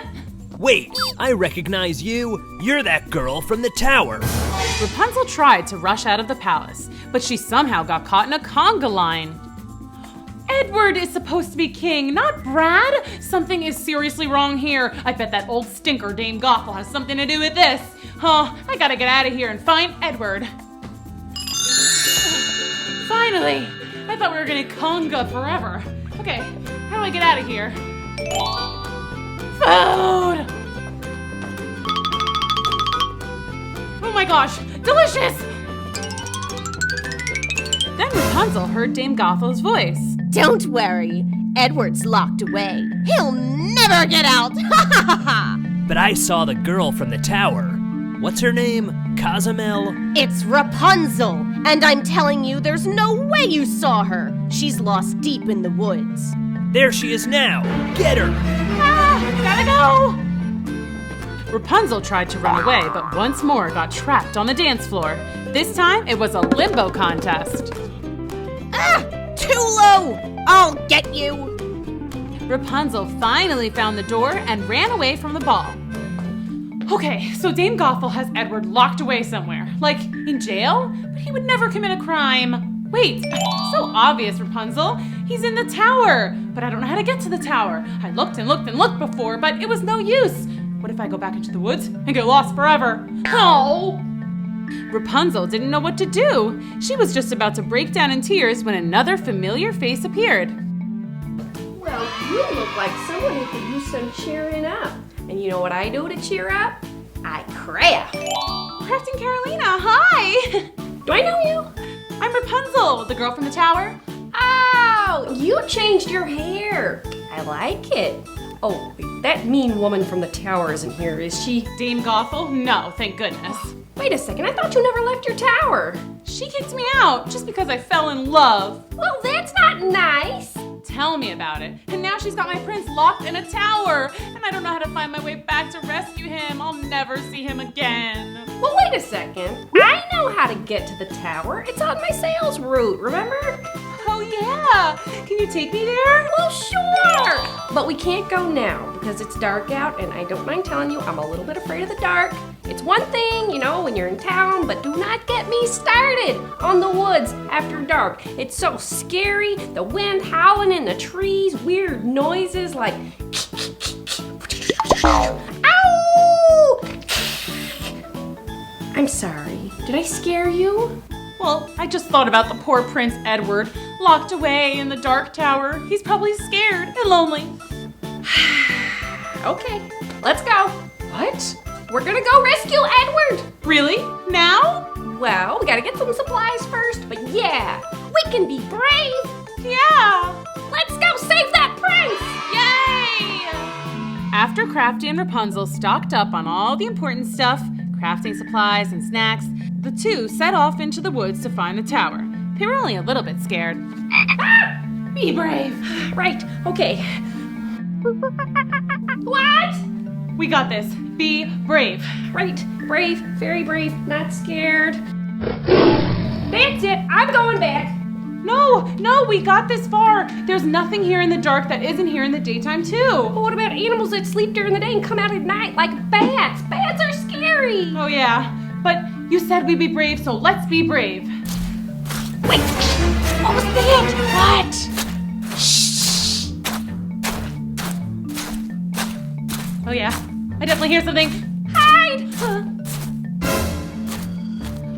Wait, I recognize you. You're that girl from the tower. Rapunzel tried to rush out of the palace, but she somehow got caught in a conga line. Edward is supposed to be king, not Brad. Something is seriously wrong here. I bet that old stinker Dame Gothel has something to do with this. Oh, I gotta get out of here and find Edward. Finally! I thought we were gonna conga forever. Okay, how do I get out of here? Food! Oh my gosh, delicious! Then Rapunzel heard Dame Gothel's voice. Don't worry, Edward's locked away. He'll never get out! Ha ha ha ha! But I saw the girl from the tower. What's her name? Cozumel? It's Rapunzel, and I'm telling you there's no way you saw her. She's lost deep in the woods. There she is now. Get her! Gotta go! Rapunzel tried to run away, but once more got trapped on the dance floor. This time, it was a limbo contest. Ah! Too low! I'll get you! Rapunzel finally found the door and ran away from the ball. Okay, so Dame Gothel has Edward locked away somewhere. Like, in jail? But he would never commit a crime. Wait, so obvious, Rapunzel. He's in the tower, but I don't know how to get to the tower. I looked and looked and looked before, but it was no use. What if I go back into the woods and get lost forever? Oh! Rapunzel didn't know what to do. She was just about to break down in tears when another familiar face appeared. Well, you look like someone who could use some cheering up. And you know what I do to cheer up? I craft. Crafting Carolina, hi! Do I know you? I'm Rapunzel, the girl from the tower. Oh, you changed your hair. I like it. Oh, that mean woman from the tower isn't here, is she? Dame Gothel? No, thank goodness. Wait a second, I thought you never left your tower. She kicked me out just because I fell in love. Well, that's not nice. Tell me about it. And now she's got my prince locked in a tower, and I don't know how to find my way back to rescue him. I'll never see him again. Well, wait a second. I know how to get to the tower. It's on my sales route, remember? Oh yeah, can you take me there? Well, sure. But we can't go now because it's dark out, and I don't mind telling you, I'm a little bit afraid of the dark. It's one thing, you know, when you're in town, but do not get me started on the woods after dark. It's so scary, the wind howling in the trees, weird noises like ow! I'm sorry, did I scare you? Well, I just thought about the poor Prince Edward, locked away in the dark tower. He's probably scared and lonely. Okay, let's go. What? We're gonna go rescue Edward. Really? Now? Well, we gotta get some supplies first, but yeah, we can be brave. Yeah. Let's go save that prince. Yay! After Crafty and Rapunzel stocked up on all the important stuff, crafting supplies and snacks, the two set off into the woods to find the tower. They were only a little bit scared. Be brave. Right, okay. What? We got this. Be brave. Right, brave, very brave, not scared. That's it, I'm going back. No, we got this far. There's nothing here in the dark that isn't here in the daytime too. But what about animals that sleep during the day and come out at night, like bats? Bats are scary. Oh yeah, but you said we'd be brave, so let's be brave. Wait, what was that? What? Shh. Oh yeah, I definitely hear something. Hide!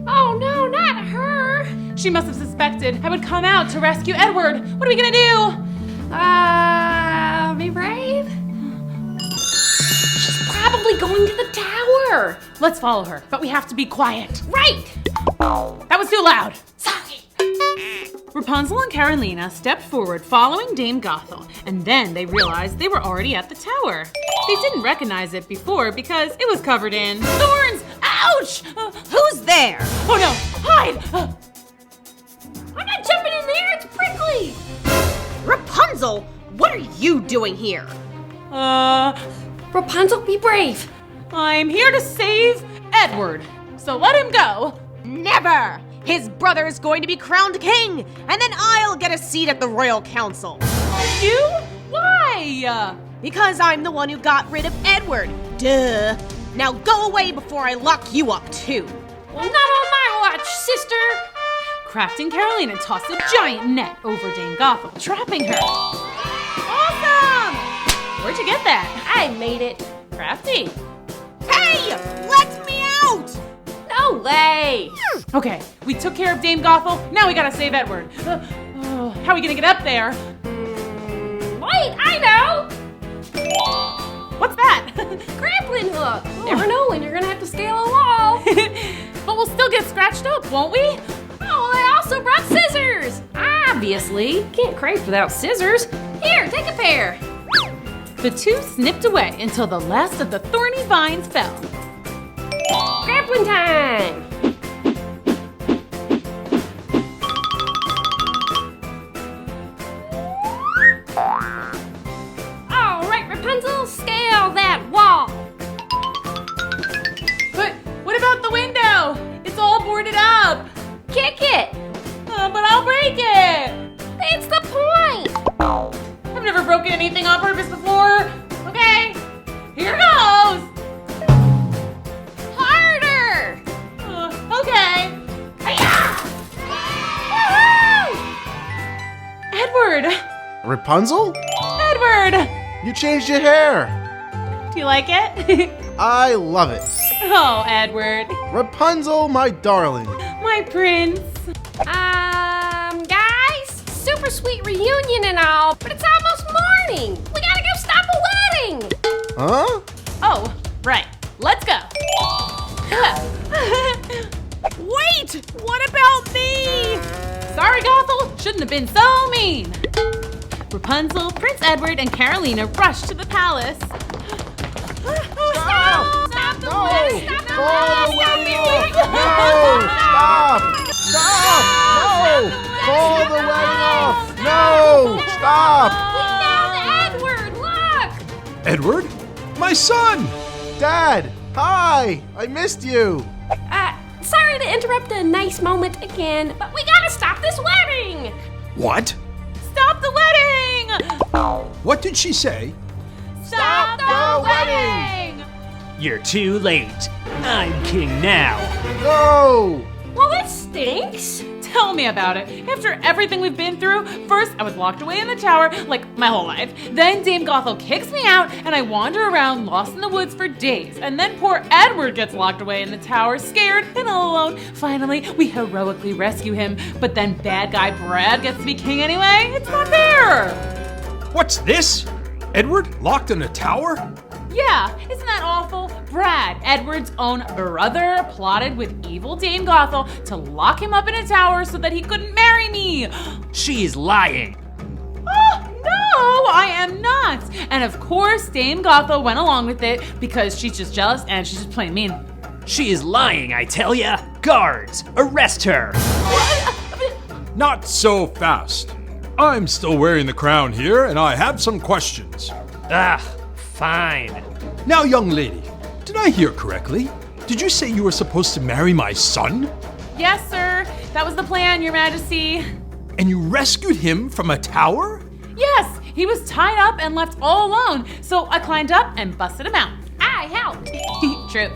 Oh no, not her. She must have suspected I would come out to rescue Edward. What are we gonna do? Be brave? She's probably going to the tower. Let's follow her, but we have to be quiet. Right! That was too loud. Sorry. Rapunzel and Carolina stepped forward following Dame Gothel, and then they realized they were already at the tower. They didn't recognize it before because it was covered in thorns. Ouch! Who's there? Oh no, hide! I'm not jumping in there, it's prickly. Rapunzel, what are you doing here? Rapunzel, be brave. I'm here to save Edward, so let him go. Never! His brother is going to be crowned king, and then I'll get a seat at the royal council. You? Why? Because I'm the one who got rid of Edward. Duh. Now go away before I lock you up too. Well, not on my watch, sister. Crafting Carolina tossed a giant net over Dame Gothel, trapping her. Awesome! Where'd you get that? I made it. Crafty. Hey! Let me out! No way. Okay, we took care of Dame Gothel, now we gotta save Edward. How are we gonna get up there? Wait, I know! What's that? Grappling hook. Never know when you're gonna have to scale a wall. But we'll still get scratched up, won't we? Oh, I also brought scissors. Obviously, can't craft without scissors. Here, take a pair. The two snipped away until the last of the thorny vines fell. Grappling time. All right, Rapunzel, scale that wall. But what about the window? It's all boarded up. Kick it. But I'll break it. That's the point. I've never broken anything on purpose before. Okay, here goes. Rapunzel? Edward! You changed your hair. Do you like it? I love it. Oh, Edward. Rapunzel, my darling. My prince. Guys, super sweet reunion and all, but it's almost morning. We gotta go stop a wedding. Huh? Oh, right. Let's go. Wait! What about me? Sorry, Gothel. Shouldn't have been so mean. Rapunzel, Prince Edward, and Carolina rushed to the palace. Stop! Stop the No! wedding! Stop the Call the wedding! wedding off! No! Stop! Stop! No! Call the wedding off! No! Stop! We found Edward, look! Edward? My son! Dad! Hi! I missed you! Sorry to interrupt a nice moment again, but we gotta stop this wedding! What? Stop the wedding! What did she say? Stop the wedding! You're too late. I'm king now. No! Well, this stinks. Tell me about it. After everything we've been through, first I was locked away in the tower, like my whole life. Then Dame Gothel kicks me out, and I wander around lost in the woods for days. And then poor Edward gets locked away in the tower, scared and all alone. Finally, we heroically rescue him, but then bad guy Brad gets to be king anyway. It's not fair. What's this? Edward locked in a tower? Yeah, isn't that awful? Brad, Edward's own brother, plotted with evil Dame Gothel to lock him up in a tower so that he couldn't marry me. She's lying. Oh, no, I am not. And of course, Dame Gothel went along with it because she's just jealous and she's just plain mean. She is lying, I tell ya. Guards, arrest her. Not so fast. I'm still wearing the crown here, and I have some questions. Fine. Now, young lady, did I hear correctly? Did you say you were supposed to marry my son? Yes, sir. That was the plan, Your Majesty. And you rescued him from a tower? Yes, he was tied up and left all alone, so I climbed up and busted him out. I helped. True.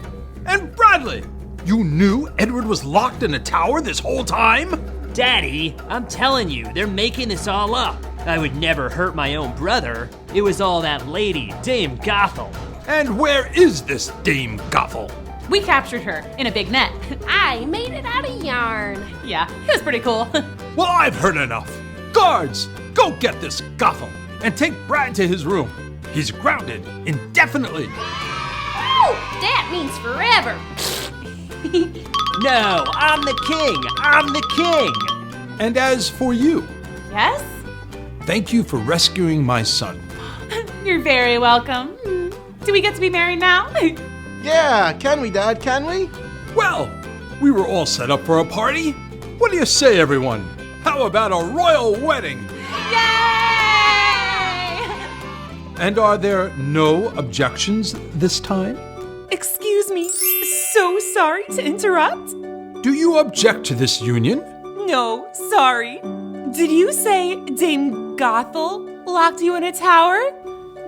And Bradley, you knew Edward was locked in a tower this whole time? Daddy, I'm telling you, they're making this all up. I would never hurt my own brother. It was all that lady, Dame Gothel. And where is this Dame Gothel? We captured her in a big net. I made it out of yarn. Yeah, it was pretty cool. Well, I've heard enough. Guards, go get this Gothel and take Brad to his room. He's grounded indefinitely. Oh, that means forever. No, I'm the king. I'm the king. And as for you, Yes? thank you for rescuing my son. You're very welcome. Do we get to be married now? Yeah, can we, Dad? Can we? Well, we were all set up for a party. What do you say, everyone? How about a royal wedding? Yay! And are there no objections this time? Excuse me. So sorry to interrupt. Do you object to this union? No, sorry. Did you say Dame Gothel locked you in a tower?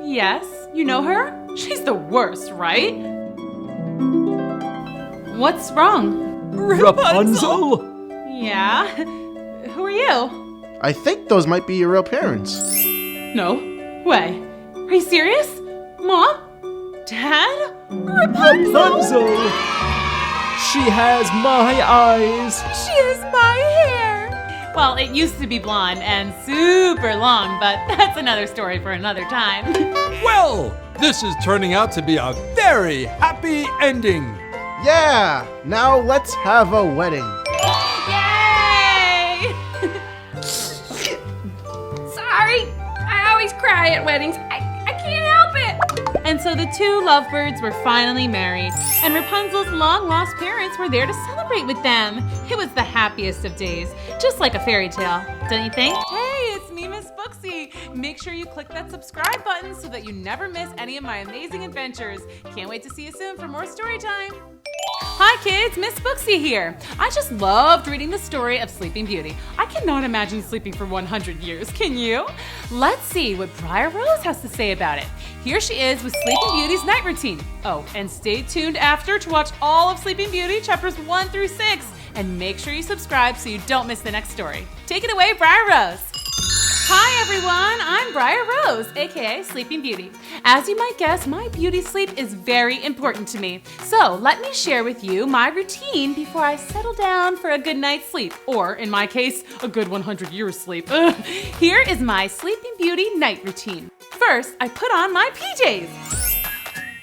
Yes, you know her? She's the worst, right? What's wrong? Rapunzel? Yeah? Who are you? I think those might be your real parents. No way. Are you serious? Mom? Dad? Rapunzel! She has my eyes. She has my hair. Well, it used to be blonde and super long, but that's another story for another time. Well, this is turning out to be a very happy ending. Yeah, now let's have a wedding. Yay! Sorry. I always cry at weddings. I can't help it. And so the two lovebirds were finally married, and Rapunzel's long-lost parents were there to celebrate with them. It was the happiest of days, just like a fairy tale, don't you think? Hey, it's me, Miss Booksy. Make sure you click that subscribe button so that you never miss any of my amazing adventures. Can't wait to see you soon for more story time. Hi kids, Miss Booksy here. I just loved reading the story of Sleeping Beauty. I cannot imagine sleeping for 100 years, can you? Let's see what Briar Rose has to say about it. Here she is with Sleeping Beauty's night routine. Oh, and stay tuned after to watch all of Sleeping Beauty chapters 1 through 6. And make sure you subscribe so you don't miss the next story. Take it away, Briar Rose. Hi everyone, I'm Briar Rose, aka Sleeping Beauty. As you might guess, my beauty sleep is very important to me. So let me share with you my routine before I settle down for a good night's sleep, or in my case, a good 100 years sleep. Here is my Sleeping Beauty night routine. First, I put on my PJs.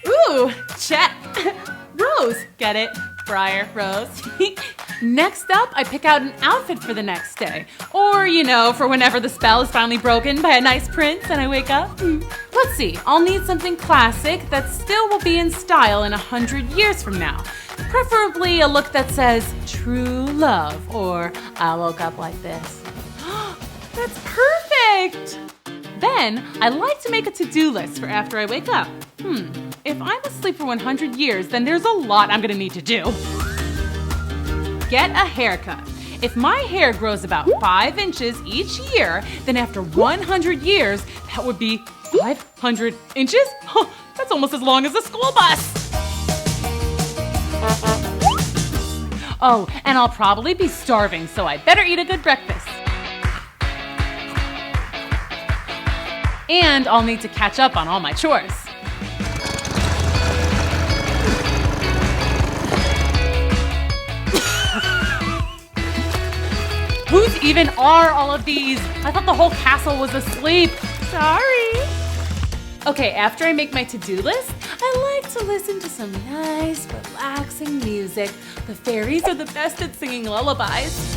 Ooh, check. Rose, get it? Briar Rose. Next up, I pick out an outfit for the next day. Or, for whenever the spell is finally broken by a nice prince and I wake up. Let's see, I'll need something classic that still will be in style in 100 years from now. Preferably a look that says, true love, or I woke up like this. That's perfect! Then, I like to make a to-do list for after I wake up. If I'm asleep for 100 years, then there's a lot I'm gonna need to do. Get a haircut. If my hair grows about 5 inches each year, then after 100 years, that would be 500 inches? That's almost as long as a school bus. Oh, and I'll probably be starving, so I better eat a good breakfast. And I'll need to catch up on all my chores. Whose even are all of these? I thought the whole castle was asleep. Sorry. Okay, after I make my to-do list, I like to listen to some nice, relaxing music. The fairies are the best at singing lullabies.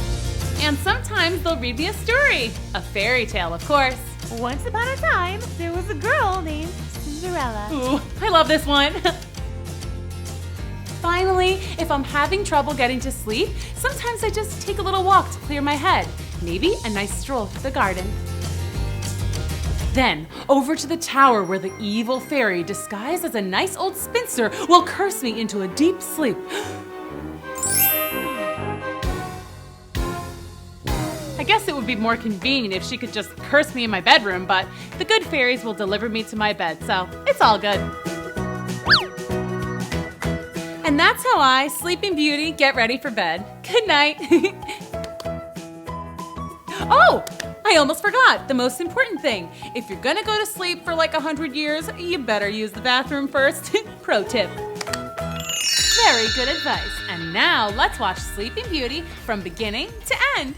And sometimes they'll read me a story. A fairy tale, of course. Once upon a time, there was a girl named Cinderella. Ooh, I love this one. Finally, if I'm having trouble getting to sleep, sometimes I just take a little walk to clear my head. Maybe a nice stroll through the garden. Then, over to the tower where the evil fairy, disguised as a nice old spinster, will curse me into a deep sleep. I guess it would be more convenient if she could just curse me in my bedroom, but the good fairies will deliver me to my bed, so it's all good. And that's how I, Sleeping Beauty, get ready for bed. Good night. Oh, I almost forgot the most important thing. If you're gonna go to sleep for like 100 years, you better use the bathroom first. Pro tip. Very good advice. And now let's watch Sleeping Beauty from beginning to end.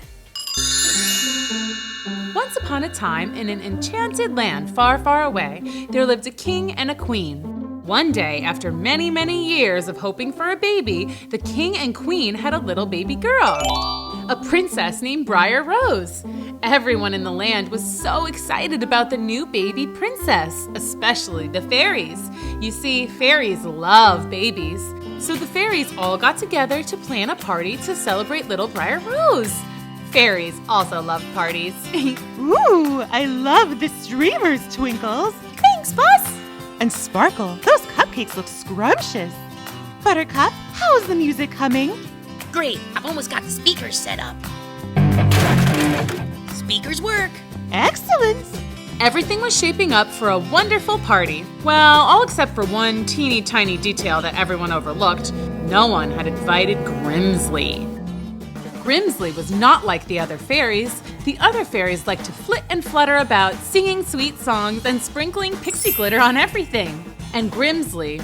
Once upon a time, in an enchanted land far, far away, there lived a king and a queen. One day, after many, many years of hoping for a baby, the king and queen had a little baby girl, a princess named Briar Rose. Everyone in the land was so excited about the new baby princess, especially the fairies. You see, fairies love babies. So the fairies all got together to plan a party to celebrate little Briar Rose. Fairies also love parties. Ooh, I love the streamers, Twinkles. Thanks, boss. And Sparkle, those cupcakes look scrumptious. Buttercup, how is the music coming? Great, I've almost got the speakers set up. Speakers work. Excellent. Everything was shaping up for a wonderful party. Well, all except for one teeny tiny detail that everyone overlooked. No one had invited Grimsley. Grimsley was not like the other fairies. The other fairies liked to flit and flutter about, singing sweet songs and sprinkling pixie glitter on everything. And Grimsley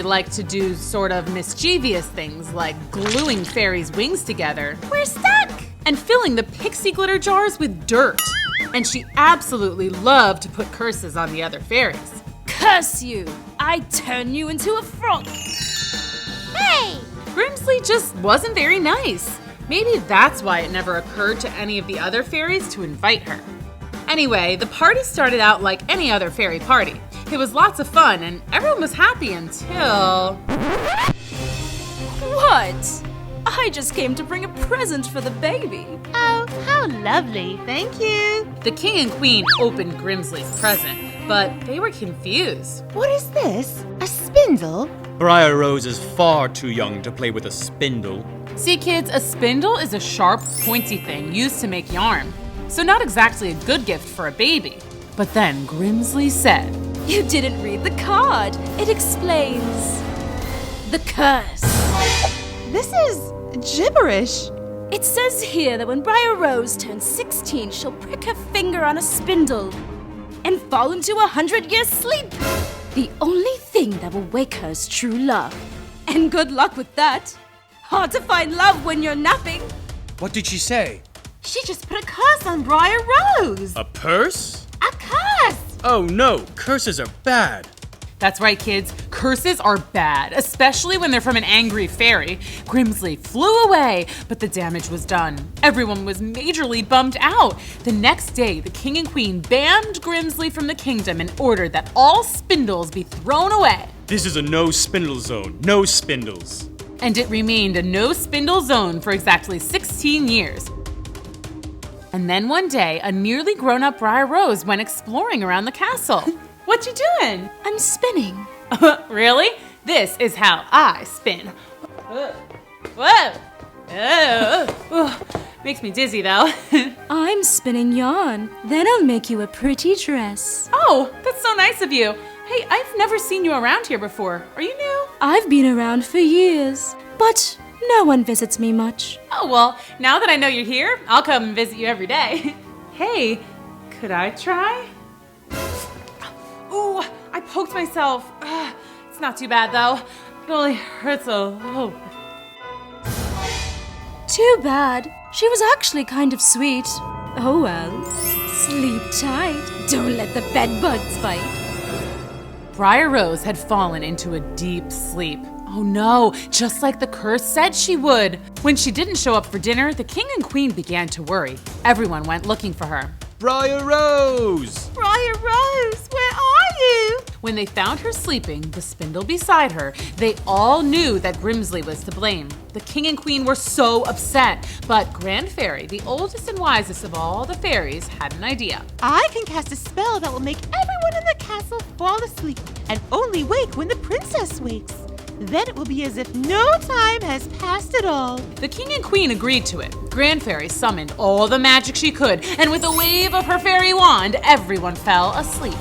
liked to do sort of mischievous things like gluing fairies' wings together. We're stuck! And filling the pixie glitter jars with dirt. And she absolutely loved to put curses on the other fairies. Curse you! I turn you into a frog! Hey! Grimsley just wasn't very nice. Maybe that's why it never occurred to any of the other fairies to invite her. Anyway, the party started out like any other fairy party. It was lots of fun and everyone was happy until... What? I just came to bring a present for the baby. Oh, how lovely. Thank you. The king and queen opened Grimsley's present, but they were confused. What is this? A spindle? Briar Rose is far too young to play with a spindle. See, kids, a spindle is a sharp, pointy thing used to make yarn. So not exactly a good gift for a baby. But then Grimsley said, You didn't read the card. It explains the curse. This is gibberish. It says here that when Briar Rose turns 16, she'll prick her finger on a spindle and fall into a 100-year sleep. The only thing that will wake her is true love. And good luck with that. Hard to find love when you're napping. What did she say? She just put a curse on Briar Rose. A purse? A curse! Oh no, curses are bad. That's right, kids. Curses are bad, especially when they're from an angry fairy. Grimsley flew away, but the damage was done. Everyone was majorly bummed out. The next day, the king and queen banned Grimsley from the kingdom and ordered that all spindles be thrown away. This is a no spindle zone. No spindles. And it remained a no spindle zone for exactly 16 years. And then one day, a nearly grown-up Briar Rose went exploring around the castle. What you doing? I'm spinning. Really? This is how I spin. Whoa. Oh. Makes me dizzy though. I'm spinning yarn. Then I'll make you a pretty dress. Oh, that's so nice of you. Hey, I've never seen you around here before. Are you new? I've been around for years, but no one visits me much. Oh, well, now that I know you're here, I'll come and visit you every day. Hey, could I try? Ooh, I poked myself. It's not too bad though. It only hurts a little bit. Too bad. She was actually kind of sweet. Oh well. Sleep tight. Don't let the bed bugs bite. Briar Rose had fallen into a deep sleep. Oh no, just like the curse said she would. When she didn't show up for dinner, the king and queen began to worry. Everyone went looking for her. Briar Rose! Briar Rose, where are you? When they found her sleeping, the spindle beside her, they all knew that Grimsley was to blame. The king and queen were so upset, but Grand Fairy, the oldest and wisest of all the fairies, had an idea. I can cast a spell that will make everyone in the castle fall asleep and only wake when the princess wakes. Then it will be as if no time has passed at all. The king and queen agreed to it. Grand Fairy summoned all the magic she could, and with a wave of her fairy wand, everyone fell asleep.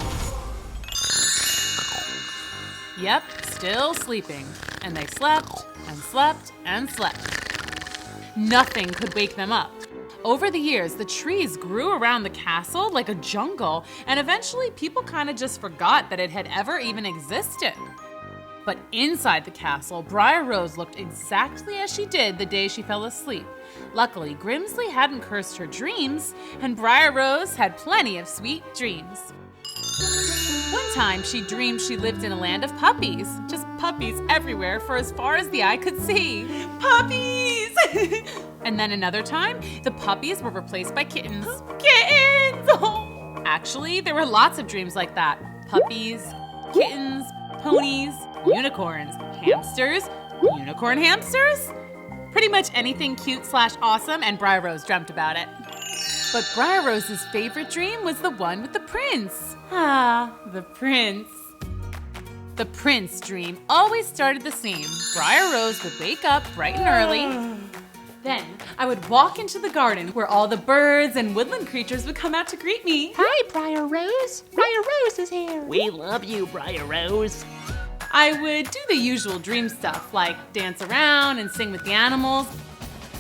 Yep, still sleeping. And they slept and slept and slept. Nothing could wake them up. Over the years, the trees grew around the castle like a jungle, and eventually people kind of just forgot that it had ever even existed. But inside the castle, Briar Rose looked exactly as she did the day she fell asleep. Luckily, Grimsley hadn't cursed her dreams, and Briar Rose had plenty of sweet dreams. One time, she dreamed she lived in a land of puppies. Just puppies everywhere for as far as the eye could see. Puppies! And then another time, the puppies were replaced by kittens. Kittens! Oh. Actually, there were lots of dreams like that. Puppies, kittens, ponies, unicorns, hamsters, unicorn hamsters? Pretty much anything cute/awesome, and Briar Rose dreamt about it. But Briar Rose's favorite dream was the one with the prince. Ah, the prince. The prince dream always started the same. Briar Rose would wake up bright and early. Then I would walk into the garden where all the birds and woodland creatures would come out to greet me. Hi, Briar Rose. Briar Rose is here. We love you, Briar Rose. I would do the usual dream stuff, like dance around and sing with the animals.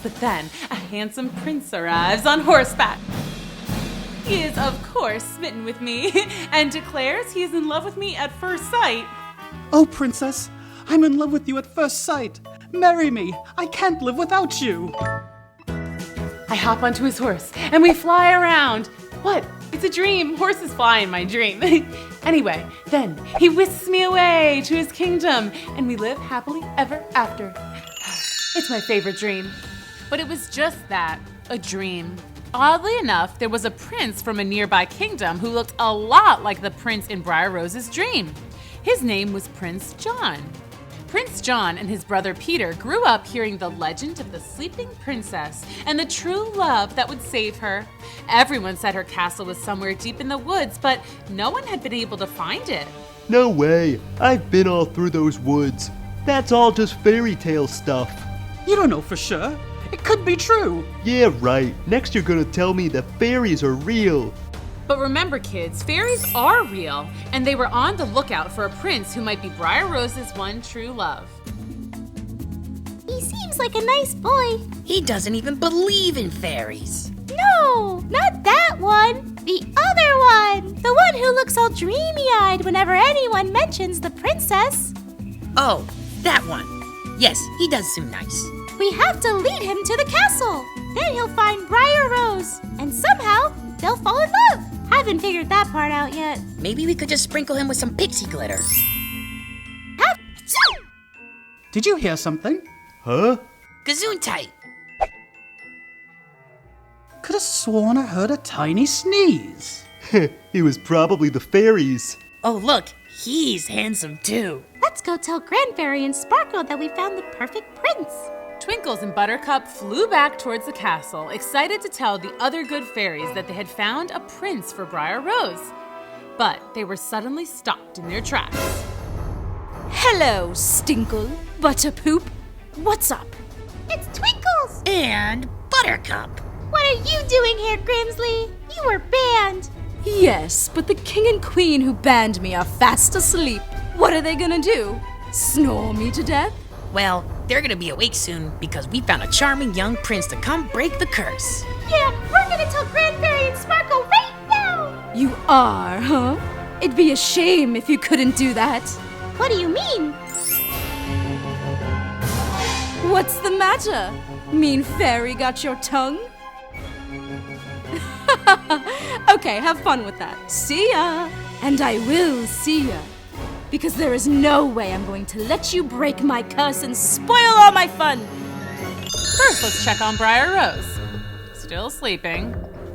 But then a handsome prince arrives on horseback. He is, of course, smitten with me and declares he is in love with me at first sight. Oh, princess, I'm in love with you at first sight. Marry me. I can't live without you. I hop onto his horse and we fly around. What? It's a dream. Horses fly in my dream. Anyway, then he whisks me away to his kingdom and we live happily ever after. It's my favorite dream. But it was just that, a dream. Oddly enough, there was a prince from a nearby kingdom who looked a lot like the prince in Briar Rose's dream. His name was Prince John. Prince John and his brother Peter grew up hearing the legend of the sleeping princess and the true love that would save her. Everyone said her castle was somewhere deep in the woods, but no one had been able to find it. No way. I've been all through those woods. That's all just fairy tale stuff. You don't know for sure. It could be true. Yeah, right. Next you're gonna tell me the fairies are real. But remember, kids, fairies are real, and they were on the lookout for a prince who might be Briar Rose's one true love. You see, seems like a nice boy. He doesn't even believe in fairies. No, not that one. The other one. The one who looks all dreamy-eyed whenever anyone mentions the princess. Oh, that one. Yes, he does seem nice. We have to lead him to the castle. Then he'll find Briar Rose. And somehow, they'll fall in love. Haven't figured that part out yet. Maybe we could just sprinkle him with some pixie glitter. Did you hear something? Huh? Gesundheit. Could have sworn I heard a tiny sneeze. It was probably the fairies. Oh, look, he's handsome too. Let's go tell Grand Fairy and Sparkle that we found the perfect prince. Twinkles and Buttercup flew back towards the castle, excited to tell the other good fairies that they had found a prince for Briar Rose. But they were suddenly stopped in their tracks. Hello, Stinkle, Butterpoop. What's up? It's Twinkles! And Buttercup. What are you doing here, Grimsley? You were banned. Yes, but the king and queen who banned me are fast asleep. What are they gonna do? Snore me to death? Well, they're gonna be awake soon because we found a charming young prince to come break the curse. Yeah, we're gonna tell Grand Fairy and Sparkle right now! You are, huh? It'd be a shame if you couldn't do that. What do you mean? What's the matter? Mean fairy got your tongue? Okay, have fun with that. See ya! And I will see ya. Because there is no way I'm going to let you break my curse and spoil all my fun! First, let's check on Briar Rose. Still sleeping.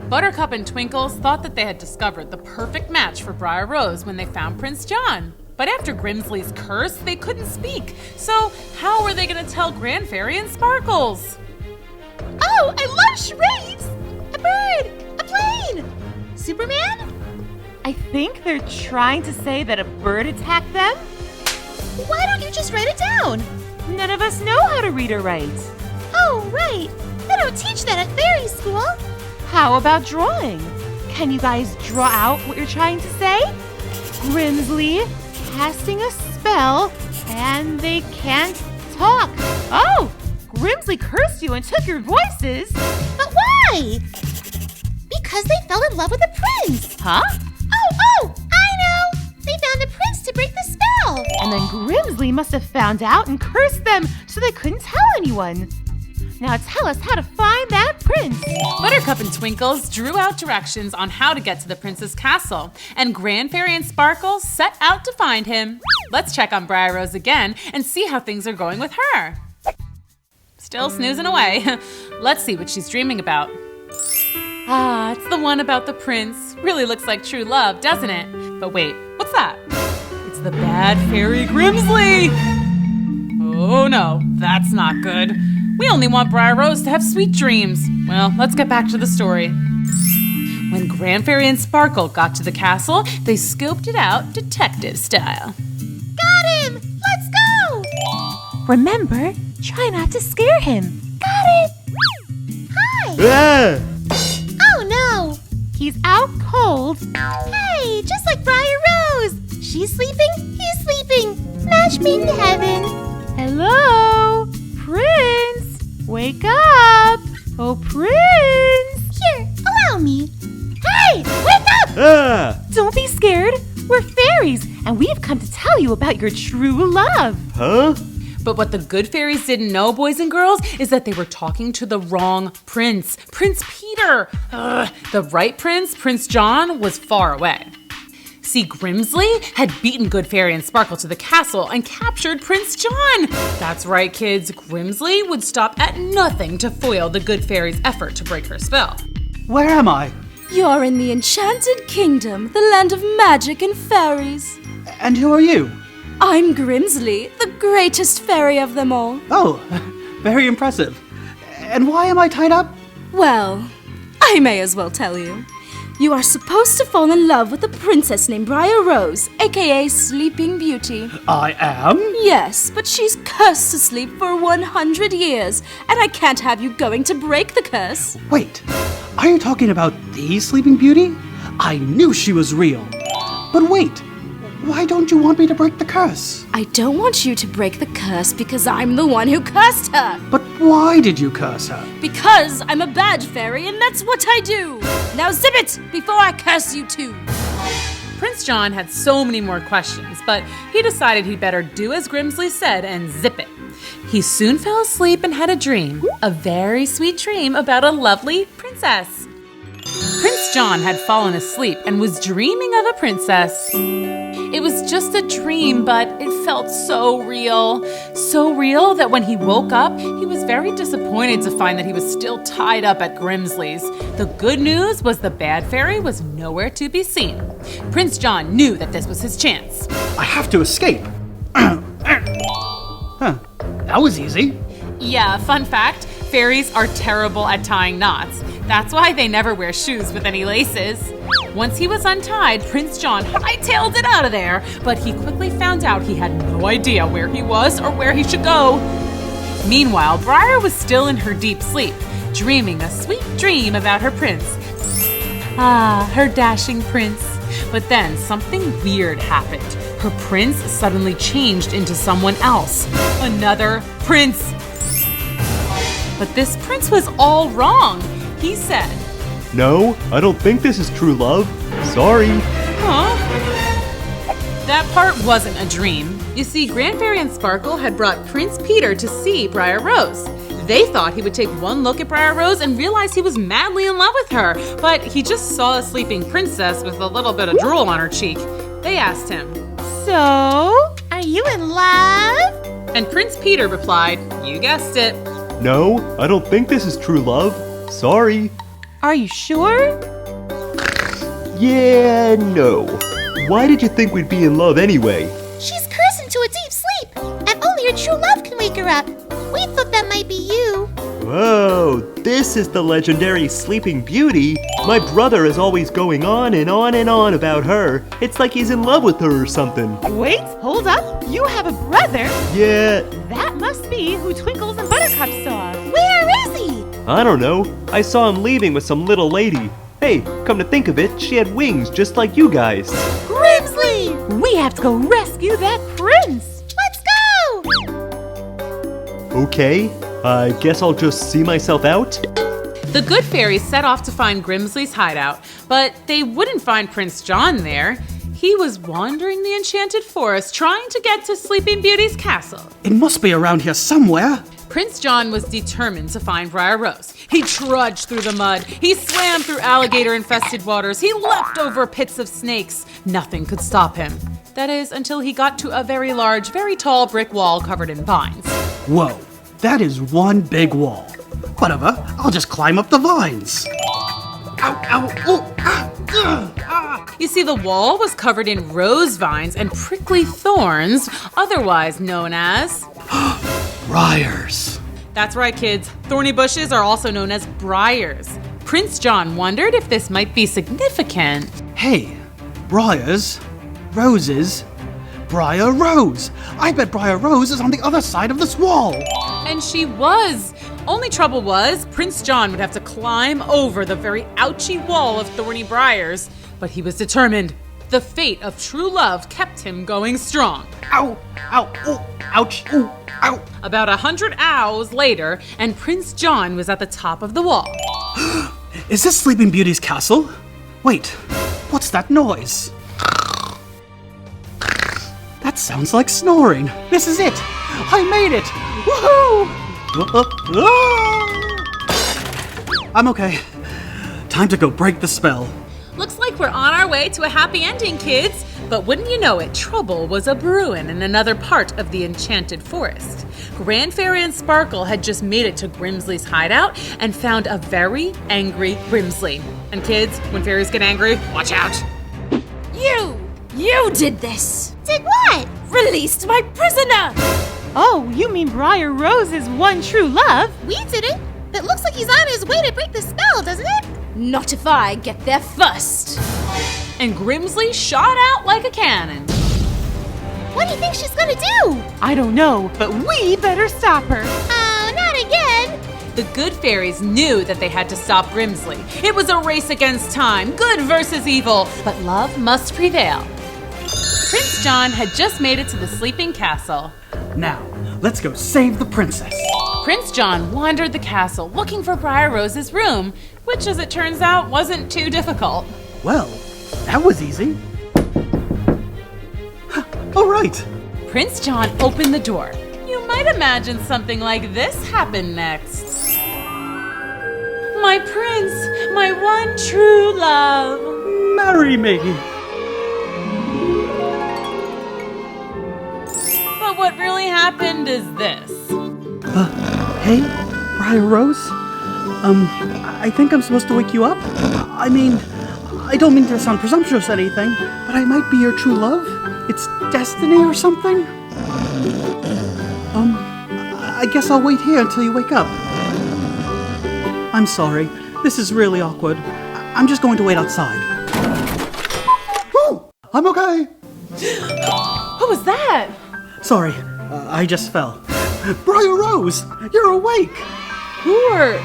Buttercup and Twinkles thought that they had discovered the perfect match for Briar Rose when they found Prince John. But after Grimsley's curse, they couldn't speak. So how were they going to tell Grand Fairy and Sparkles? Oh, I love charades! A bird! A plane! Superman? I think they're trying to say that a bird attacked them. Why don't you just write it down? None of us know how to read or write. Oh, right. They don't teach that at fairy school. How about drawing? Can you guys draw out what you're trying to say? Grimsley casting a spell, and they can't talk. Oh, Grimsley cursed you and took your voices. But why? Because they fell in love with the prince. Huh? Oh, I know. They found the prince to break the spell. And then Grimsley must have found out and cursed them so they couldn't tell anyone. Now tell us how to find that prince. Buttercup and Twinkles drew out directions on how to get to the prince's castle, and Grand Fairy and Sparkle set out to find him. Let's check on Briar Rose again and see how things are going with her. Still snoozing away. Let's see what she's dreaming about. Ah, it's the one about the prince. Really looks like true love, doesn't it? But wait, what's that? It's the bad fairy Grimsley! Oh no, that's not good. We only want Briar Rose to have sweet dreams. Well, let's get back to the story. When Grand Fairy and Sparkle got to the castle, they scoped it out detective style. Got him! Let's go! Remember, try not to scare him. Got it! Hi! Oh no! He's out cold. Hey, just like Briar Rose! She's sleeping, he's sleeping. Match made in heaven. Hello? Prince! Wake up! Oh, Prince! Here, allow me. Hey, wake up! Don't be scared. We're fairies, and we've come to tell you about your true love. Huh? But what the good fairies didn't know, boys and girls, is that they were talking to the wrong prince. Prince Peter! The right prince, Prince John, was far away. See, Grimsley had beaten Good Fairy and Sparkle to the castle and captured Prince John. That's right, kids. Grimsley would stop at nothing to foil the Good Fairy's effort to break her spell. Where am I? You're in the Enchanted Kingdom, the land of magic and fairies. And who are you? I'm Grimsley, the greatest fairy of them all. Oh, very impressive. And why am I tied up? Well, I may as well tell you. You are supposed to fall in love with a princess named Briar Rose, aka Sleeping Beauty. I am? Yes, but she's cursed to sleep for 100 years, and I can't have you going to break the curse. Wait, are you talking about the Sleeping Beauty? I knew she was real. But wait, Why don't you want me to break the curse? I don't want you to break the curse because I'm the one who cursed her. But why did you curse her? Because I'm a bad fairy and that's what I do. Now zip it before I curse you too. Prince John had so many more questions, but he decided he'd better do as Grimsley said and zip it. He soon fell asleep and had a dream, a very sweet dream about a lovely princess. Prince John had fallen asleep and was dreaming of a princess. It was just a dream, but it felt so real that when he woke up, he was very disappointed to find that he was still tied up at Grimsley's. The good news was the bad fairy was nowhere to be seen. Prince John knew that this was his chance. I have to escape. That was easy. Yeah, fun fact, fairies are terrible at tying knots. That's why they never wear shoes with any laces. Once he was untied, Prince John hightailed it out of there, but he quickly found out he had no idea where he was or where he should go. Meanwhile, Briar was still in her deep sleep, dreaming a sweet dream about her prince. Ah, her dashing prince. But then something weird happened. Her prince suddenly changed into someone else. Another prince. But this prince was all wrong. He said, No, I don't think this is true love. Sorry. Huh? That part wasn't a dream. You see, Grand Fairy and Sparkle had brought Prince Peter to see Briar Rose. They thought he would take one look at Briar Rose and realize he was madly in love with her, but he just saw a sleeping princess with a little bit of drool on her cheek. They asked him, So, are you in love? And Prince Peter replied, You guessed it. No, I don't think this is true love. Sorry. Are you sure? Yeah, no. Why did you think we'd be in love anyway? She's cursed into a deep sleep, and only her true love can wake her up. We thought that might be you. Whoa, this is the legendary Sleeping Beauty. My brother is always going on and on and on about her. It's like he's in love with her or something. Wait, hold up. You have a brother? Yeah. That must be who Twinkles and Buttercup saw. Where is he? I don't know. I saw him leaving with some little lady. Hey, come to think of it, she had wings just like you guys. Grimsley! We have to go rescue that prince. Let's go! Okay, I guess I'll just see myself out. The good fairies set off to find Grimsley's hideout, but they wouldn't find Prince John there. He was wandering the enchanted forest trying to get to Sleeping Beauty's castle. It must be around here somewhere. Prince John was determined to find Briar Rose. He trudged through the mud. He swam through alligator-infested waters. He leapt over pits of snakes. Nothing could stop him. That is, until he got to a very large, very tall brick wall covered in vines. Whoa, that is one big wall. Whatever, I'll just climb up the vines. Ow, ow, oh, ah, ah. You see, the wall was covered in rose vines and prickly thorns, otherwise known as... Briars. That's right, kids. Thorny bushes are also known as briars. Prince John wondered if this might be significant. Hey, briars, roses, Briar Rose. I bet Briar Rose is on the other side of this wall. And she was. Only trouble was, Prince John would have to climb over the very ouchy wall of thorny briars. But he was determined. The fate of true love kept him going strong. Ow, ow, oh, ouch, ooh, ow. About 100 hours later, and Prince John was at the top of the wall. Is this Sleeping Beauty's castle? Wait, what's that noise? That sounds like snoring. This is it. I made it. Woohoo! I'm okay. Time to go break the spell. Looks like we're on our way to a happy ending, kids. But wouldn't you know it, trouble was a-brewin' in another part of the enchanted forest. Grand Fairy and Sparkle had just made it to Grimsley's hideout and found a very angry Grimsley. And kids, when fairies get angry, watch out. You did this. Did what? Released my prisoner. Oh, you mean Briar Rose's one true love? We did it. It looks like he's on his way to break the spell, doesn't it? Not if I get there first. And Grimsley shot out like a cannon. What do you think she's gonna do? I don't know, but we better stop her. Oh, not again. The good fairies knew that they had to stop Grimsley. It was a race against time, good versus evil, but love must prevail. Prince John had just made it to the sleeping castle. Now, let's go save the princess. Prince John wandered the castle looking for Briar Rose's room, which, as it turns out, wasn't too difficult. Well, that was easy. All right. Prince John opened the door. You might imagine something like this happened next. My prince, my one true love. Marry me. But what really happened is this. Hey, Briar Rose? I think I'm supposed to wake you up? I mean, I don't mean to sound presumptuous or anything, but I might be your true love. It's destiny or something? I guess I'll wait here until you wake up. I'm sorry. This is really awkward. I'm just going to wait outside. Oh, I'm okay. What was that? Sorry, I just fell. Briar Rose, you're awake. You're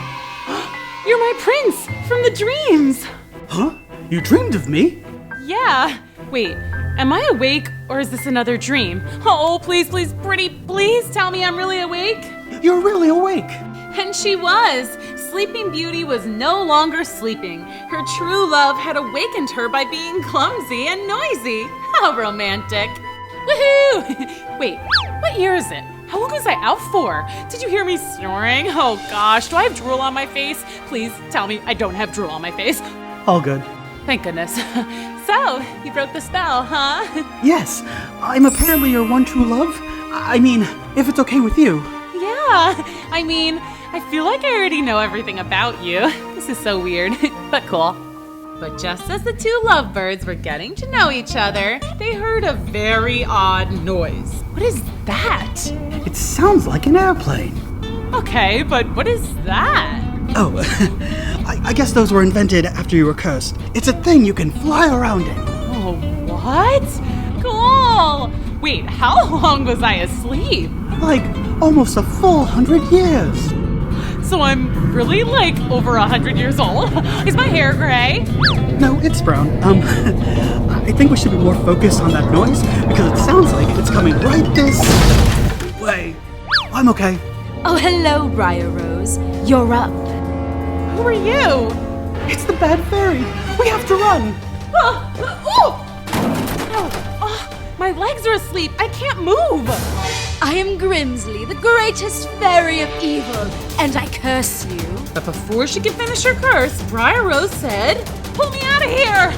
my prince from the dreams. Huh? You dreamed of me? Yeah. Wait, am I awake or is this another dream? Oh, please, please, pretty, please tell me I'm really awake. You're really awake. And she was. Sleeping Beauty was no longer sleeping. Her true love had awakened her by being clumsy and noisy. How romantic. Woohoo! Wait, what year is it? How long was I out for? Did you hear me snoring? Oh gosh, do I have drool on my face? Please tell me I don't have drool on my face. All good. Thank goodness. So, you broke the spell, huh? Yes, I'm apparently your one true love. I mean, if it's okay with you. Yeah, I mean, I feel like I already know everything about you. This is so weird, but cool. But just as the two lovebirds were getting to know each other, they heard a very odd noise. What is that? It sounds like an airplane. Okay, but what is that? Oh, I guess those were invented after you were cursed. It's a thing you can fly around in. Oh, what? Cool! Wait, how long was I asleep? Like, almost a full 100 years. So I'm really, like, over 100 years old? Is my hair gray? No, it's brown. I think we should be more focused on that noise because it sounds like it's coming right this way. I'm okay. Oh, hello, Briar Rose. You're up. Who are you? It's the bad fairy. We have to run. My legs are asleep. I can't move. I am Grimsley, the greatest fairy of evil, and I curse you. But before she could finish her curse, Briar Rose said, "Pull me out of here!"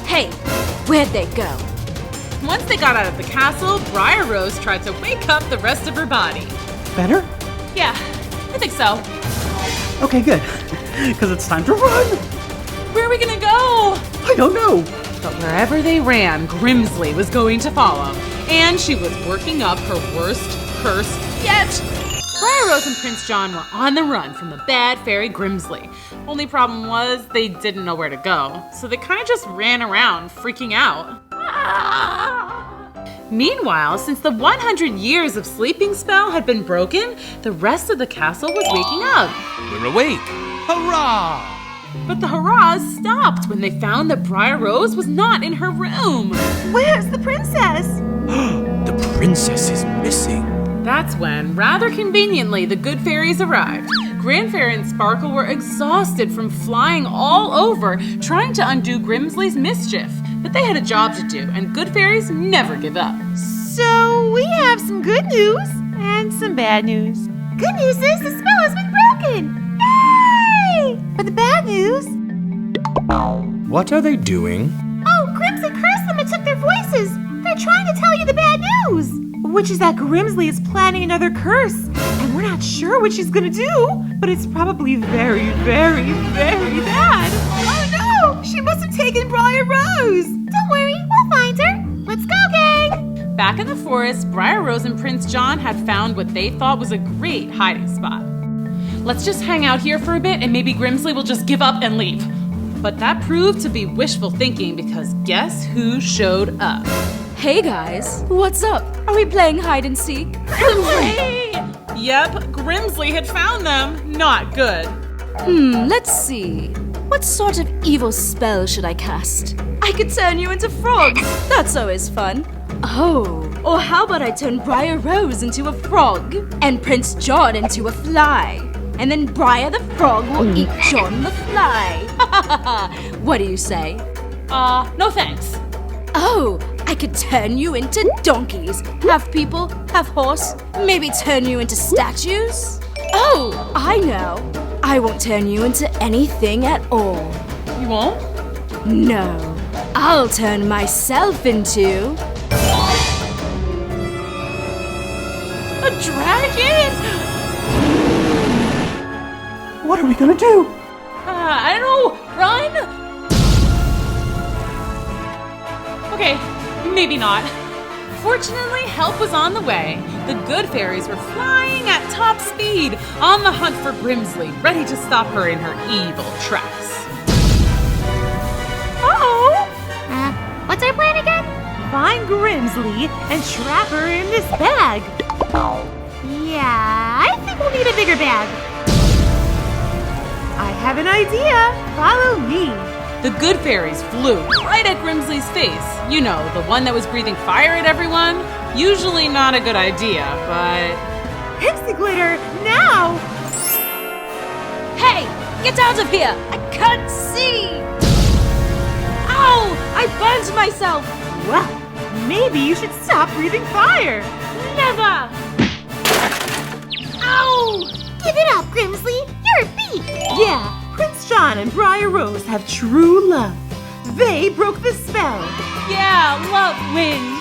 Hey, where'd they go? Once they got out of the castle, Briar Rose tried to wake up the rest of her body. Better? Yeah, I think so. Okay, good. Because it's time to run. Where are we gonna go? I don't know. But wherever they ran, Grimsley was going to follow. And she was working up her worst curse yet. Briar Rose and Prince John were on the run from the bad fairy Grimsley. Only problem was they didn't know where to go, so they kind of just ran around, freaking out. Meanwhile, since the 100 years of sleeping spell had been broken, the rest of the castle was waking up. We're awake! Hurrah! But the hurrahs stopped when they found that Briar Rose was not in her room. Where's the princess? The princess is missing. That's when, rather conveniently, the good fairies arrived. Grand Fairy and Sparkle were exhausted from flying all over, trying to undo Grimsley's mischief. But they had a job to do, and good fairies never give up. So we have some good news and some bad news. Good news is the spell has been broken. Yay! But the bad news... What are they doing? Oh, Grimsley cursed them and took their voices. They're trying to tell you the bad news. Which is that Grimsley is planning another curse. And we're not sure what she's gonna do, but it's probably very, very, very bad. Oh no! She must have taken Briar Rose. Don't worry, we'll find her. Let's go, gang! Back in the forest, Briar Rose and Prince John had found what they thought was a great hiding spot. Let's just hang out here for a bit and maybe Grimsley will just give up and leave. But that proved to be wishful thinking because guess who showed up? Hey guys, what's up? Are we playing hide and seek? Grimsley! Yep, Grimsley had found them. Not good. Let's see. What sort of evil spell should I cast? I could turn you into frogs. That's always fun. Oh, or how about I turn Briar Rose into a frog and Prince John into a fly? And then Briar the frog will eat John the fly. What do you say? No thanks. Oh, I could turn you into donkeys. Half people, half horse. Maybe turn you into statues? Oh, I know. I won't turn you into anything at all. You won't? No. I'll turn myself into... a dragon? What are we gonna do? I don't know. Run? Okay, maybe not. Fortunately, help was on the way. The good fairies were flying at top speed, on the hunt for Grimsley, ready to stop her in her evil tracks. Uh-oh! What's our plan again? Find Grimsley and trap her in this bag. Yeah, I think we'll need a bigger bag. I have an idea. Follow me. The good fairies flew right at Grimsley's face. You know, the one that was breathing fire at everyone. Usually not a good idea, but... Pixie glitter, now! Hey, get out of here! I can't see! Ow! I burned myself! Well, maybe you should stop breathing fire. Never! Ow! Give it up, Grimsley. You're beat. Yeah, Prince John and Briar Rose have true love. They broke the spell. Yeah, love wins.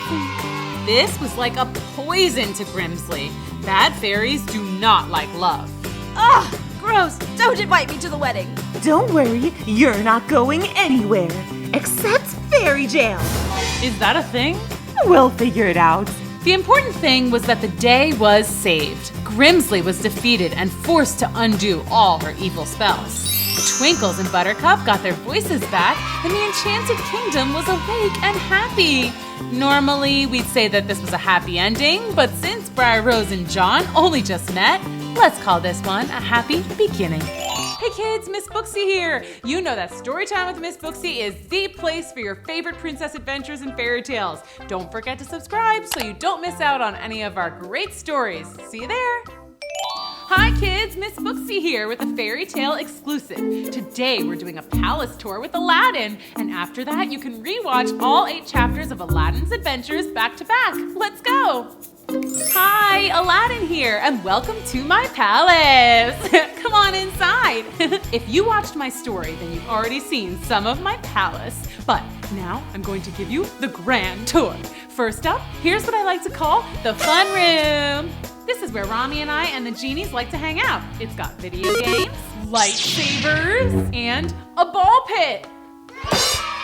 This was like a poison to Grimsley. Bad fairies do not like love. Ugh! Gross! Don't invite me to the wedding! Don't worry, you're not going anywhere. Except fairy jail. Is that a thing? We'll figure it out. The important thing was that the day was saved. Grimsley was defeated and forced to undo all her evil spells. Twinkles and Buttercup got their voices back, and the Enchanted Kingdom was awake and happy. Normally, we'd say that this was a happy ending, but since Briar Rose and John only just met, let's call this one a happy beginning. Hey kids, Miss Booksy here. You know that Storytime with Miss Booksy is the place for your favorite princess adventures and fairy tales. Don't forget to subscribe so you don't miss out on any of our great stories. See you there. Hi kids, Miss Booksy here with a fairy tale exclusive. Today we're doing a palace tour with Aladdin, and after that you can rewatch all 8 chapters of Aladdin's adventures back to back. Let's go! Hi, Aladdin here, and welcome to my palace. Come on inside. If you watched my story, then you've already seen some of my palace, but now I'm going to give you the grand tour. First up, here's what I like to call the fun room. This is where Rami and I and the genies like to hang out. It's got video games, lightsabers, and a ball pit.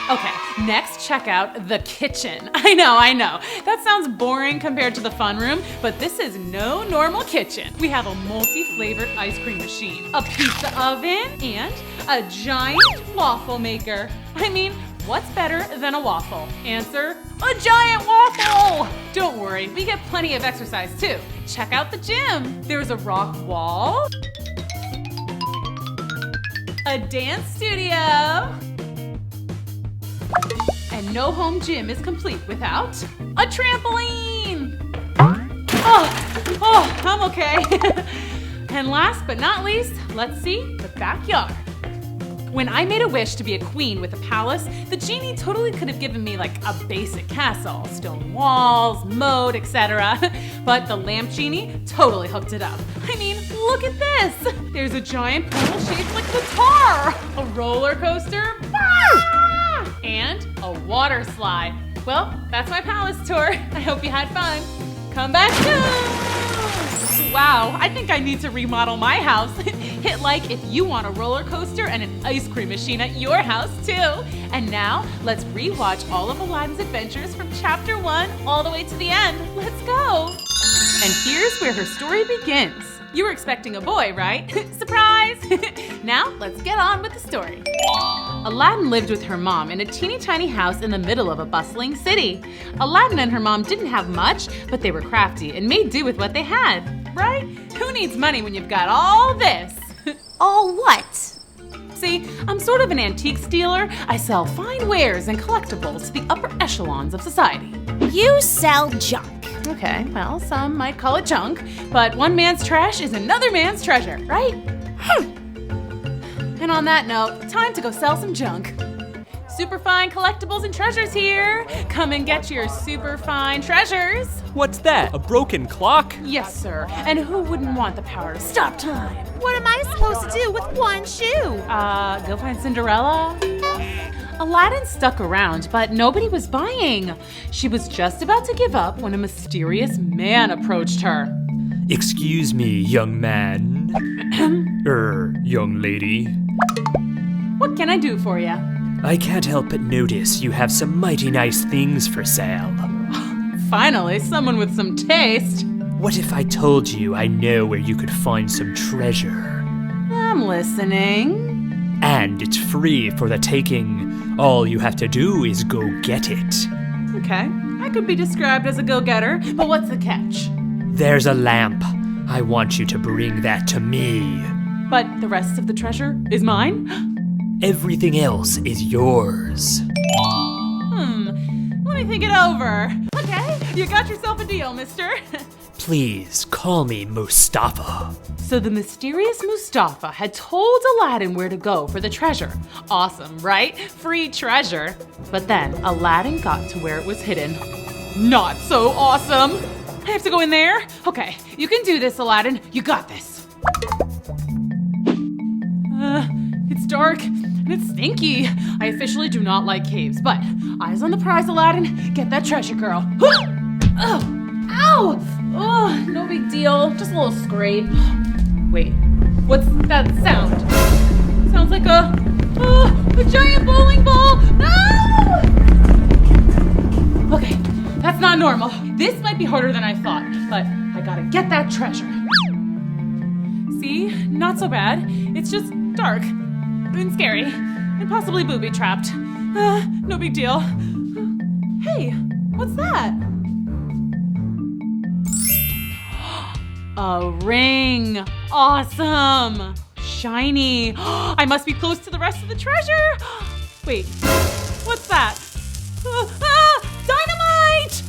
Okay, next check out the kitchen. I know. That sounds boring compared to the fun room, but this is no normal kitchen. We have a multi-flavored ice cream machine, a pizza oven, and a giant waffle maker. I mean, what's better than a waffle? Answer, a giant waffle! Don't worry, we get plenty of exercise too. Check out the gym. There's a rock wall, a dance studio, and no home gym is complete without a trampoline. Oh, I'm okay. And last but not least, let's see the backyard. When I made a wish to be a queen with a palace, the genie totally could have given me like a basic castle, stone walls, moat, etc. But the lamp genie totally hooked it up. I mean, look at this. There's a giant pool shaped like a guitar, a roller coaster, and a water slide. Well, that's my palace tour. I hope you had fun. Come back soon. Wow, I think I need to remodel my house. Hit like if you want a roller coaster and an ice cream machine at your house too. And now, let's rewatch all of Aladdin's adventures from chapter 1 all the way to the end. Let's go. And here's where her story begins. You were expecting a boy, right? Surprise! Now, let's get on with the story. Aladdin lived with her mom in a teeny tiny house in the middle of a bustling city. Aladdin and her mom didn't have much, but they were crafty and made do with what they had, right? Who needs money when you've got all this? All what? See, I'm sort of an antique dealer. I sell fine wares and collectibles to the upper echelons of society. You sell junk. Okay, well, some might call it junk, but one man's trash is another man's treasure, right? And on that note, time to go sell some junk. Superfine collectibles and treasures here. Come and get your superfine treasures. What's that? A broken clock? Yes, sir. And who wouldn't want the power to stop time? What am I supposed to do with one shoe? Go find Cinderella. Aladdin stuck around, but nobody was buying. She was just about to give up when a mysterious man approached her. Excuse me, young man. Young lady. What can I do for you? I can't help but notice you have some mighty nice things for sale. Finally, someone with some taste. What if I told you I know where you could find some treasure? I'm listening. And it's free for the taking. All you have to do is go get it. Okay, I could be described as a go-getter, but what's the catch? There's a lamp. I want you to bring that to me. But the rest of the treasure is mine? Everything else is yours. Let me think it over. Okay, you got yourself a deal, mister. Please call me Mustafa. So the mysterious Mustafa had told Aladdin where to go for the treasure. Awesome, right? Free treasure. But then Aladdin got to where it was hidden. Not so awesome. I have to go in there? Okay, you can do this, Aladdin. You got this. It's dark and it's stinky. I officially do not like caves, but eyes on the prize, Aladdin. Get that treasure, girl. Oh, ow! Oh, no big deal. Just a little scrape. Wait, what's that sound? Sounds like a giant bowling ball. No! Okay, that's not normal. This might be harder than I thought, but I gotta get that treasure. See, not so bad. It's just dark and scary and possibly booby-trapped. No big deal. Hey, what's that? A ring. Awesome. Shiny. I must be close to the rest of the treasure. Wait, what's that? Dynamite!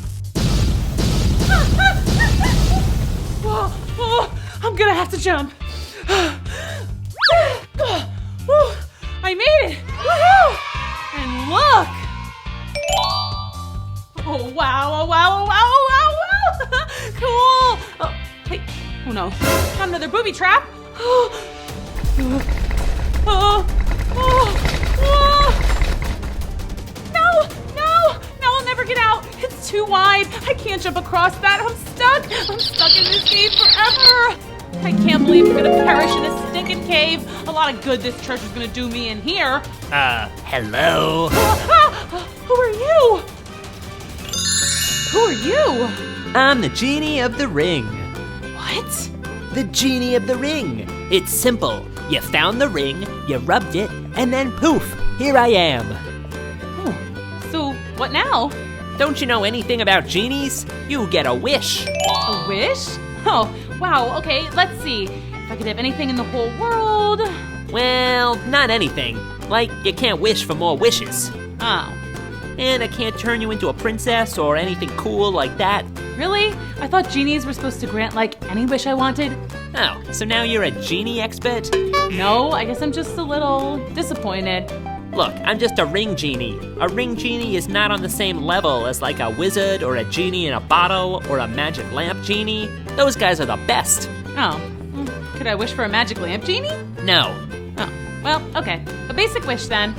I'm gonna have to jump. I made it! Woohoo! And look! Oh wow, oh wow, oh wow, oh wow, wow! Cool! Hey, oh no, not another booby trap! No, I'll never get out! It's too wide! I can't jump across that! I'm stuck in this cave forever! I can't believe I'm gonna perish in a stinking cave. A lot of good this treasure's gonna do me in here. Hello? Who are you? Who are you? I'm the Genie of the Ring. What? The Genie of the Ring. It's simple. You found the ring, you rubbed it, and then poof, here I am. Oh, so what now? Don't you know anything about genies? You get a wish. A wish? Oh, wow, okay, let's see. If I could have anything in the whole world. Well, not anything. Like, you can't wish for more wishes. Oh. And I can't turn you into a princess or anything cool like that. Really? I thought genies were supposed to grant, like, any wish I wanted. Oh, so now you're a genie expert? No, I guess I'm just a little disappointed. Look, I'm just a ring genie. A ring genie is not on the same level as like a wizard or a genie in a bottle or a magic lamp genie. Those guys are the best. Oh, could I wish for a magic lamp genie? No. Oh, well, okay. A basic wish then.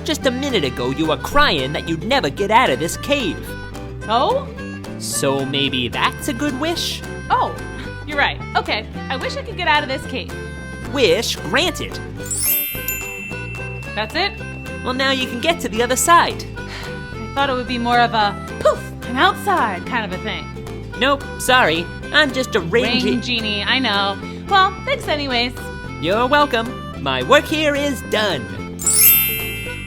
Just a minute ago you were crying that you'd never get out of this cave. Oh? So maybe that's a good wish? Oh, you're right. Okay, I wish I could get out of this cave. Wish granted. That's it? Well, now you can get to the other side. I thought it would be more of a poof, I'm outside kind of a thing. Nope, sorry. I'm just a ring genie, I know. Well, thanks anyways. You're welcome. My work here is done.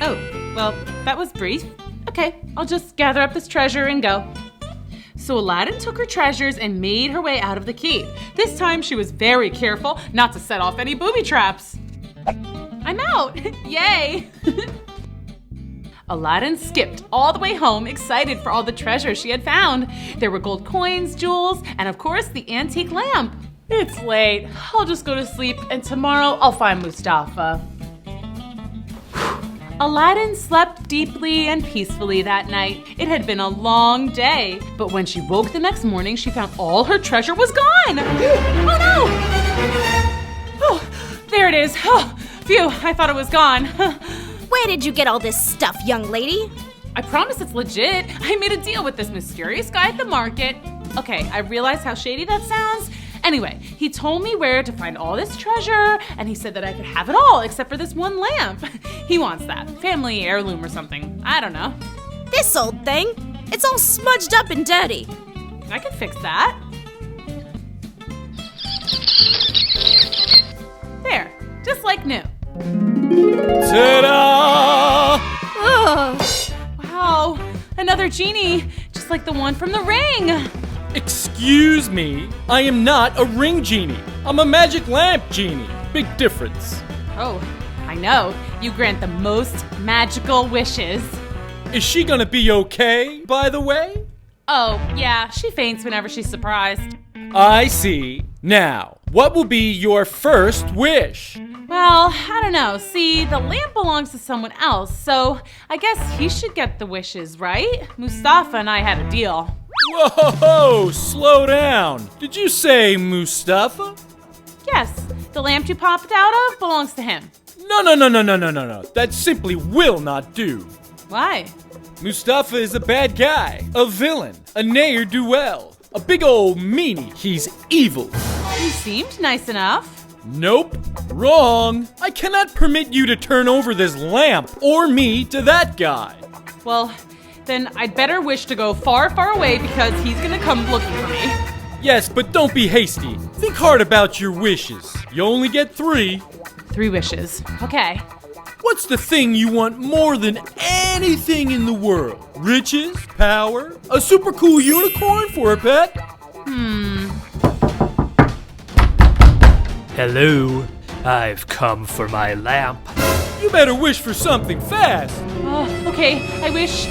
Oh, well, that was brief. Okay, I'll just gather up this treasure and go. So Aladdin took her treasures and made her way out of the cave. This time she was very careful not to set off any booby traps. I I'm out. Yay. Aladdin skipped all the way home, excited for all the treasure she had found. There were gold coins, jewels, and of course the antique lamp. It's late. I'll just go to sleep, and tomorrow I'll find Mustafa. Aladdin slept deeply and peacefully that night. It had been a long day, but when she woke the next morning, she found all her treasure was gone. Oh no! Oh, there it is. Oh, phew, I thought it was gone. Where did you get all this stuff, young lady? I promise it's legit. I made a deal with this mysterious guy at the market. Okay, I realize how shady that sounds. Anyway, he told me where to find all this treasure, and he said that I could have it all except for this one lamp. He wants that. Family heirloom or something. I don't know. This old thing? It's all smudged up and dirty. I can fix that. There, just like new. Ta-da! Ugh. Wow, another genie, just like the one from the ring. Excuse me, I am not a ring genie. I'm a magic lamp genie. Big difference. Oh, I know. You grant the most magical wishes. Is she gonna be okay, by the way? Oh, yeah, she faints whenever she's surprised. I see. Now, what will be your first wish? Well, I don't know. See, the lamp belongs to someone else, so I guess he should get the wishes, right? Mustafa and I had a deal. Whoa, slow down. Did you say Mustafa? Yes, the lamp you popped out of belongs to him. No. That simply will not do. Why? Mustafa is a bad guy, a villain, a ne'er-do-well, a big old meanie. He's evil. He seemed nice enough. Nope, wrong. I cannot permit you to turn over this lamp or me to that guy. Well, then I'd better wish to go far, far away because he's gonna come looking for me. Yes, but don't be hasty. Think hard about your wishes. You only get 3. 3 wishes. Okay. What's the thing you want more than anything in the world? Riches? Power? A super cool unicorn for a pet? Hello, I've come for my lamp. You better wish for something fast. Okay. I wish.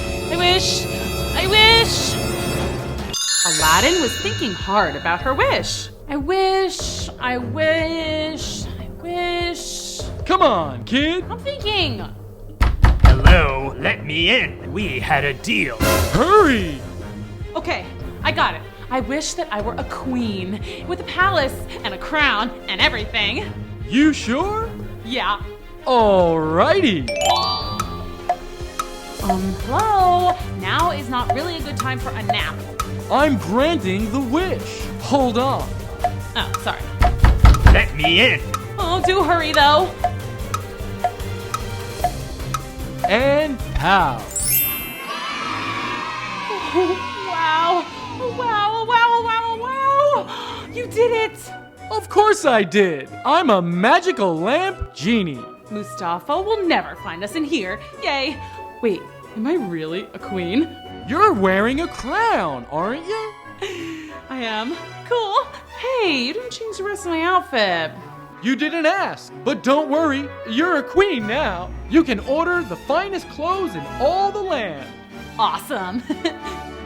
Aladdin was thinking hard about her wish. I wish. Come on, kid. I'm thinking. Hello, let me in. We had a deal. Hurry. Okay, I got it. I wish that I were a queen with a palace and a crown and everything. You sure? Yeah. Alrighty. Hello? Now is not really a good time for a nap. I'm granting the wish. Hold on. Oh, sorry. Let me in. Oh, do hurry though. And pow. Wow. You did it. Of course I did. I'm a magical lamp genie. Mustafa will never find us in here. Yay. Wait, am I really a queen? You're wearing a crown, aren't you? I am. Cool. Hey, you didn't change the rest of my outfit. You didn't ask, but don't worry. You're a queen now. You can order the finest clothes in all the land. Awesome.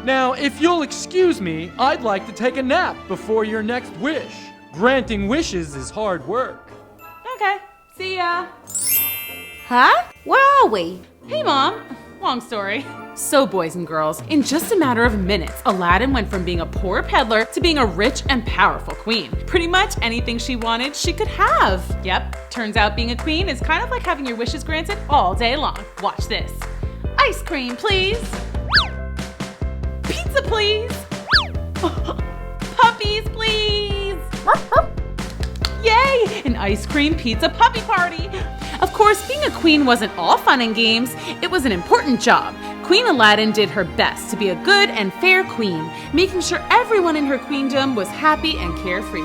Now, if you'll excuse me, I'd like to take a nap before your next wish. Granting wishes is hard work. Okay, see ya. Huh? Where are we? Hey, Mom. Long story. So, boys and girls, in just a matter of minutes, Aladdin went from being a poor peddler to being a rich and powerful queen. Pretty much anything she wanted, she could have. Yep, turns out being a queen is kind of like having your wishes granted all day long. Watch this. Ice cream, please. Pizza, please. Puppies, please. Yay! An ice cream pizza puppy party. Of course, being a queen wasn't all fun and games. It was an important job. Queen Aladdin did her best to be a good and fair queen, making sure everyone in her queendom was happy and carefree.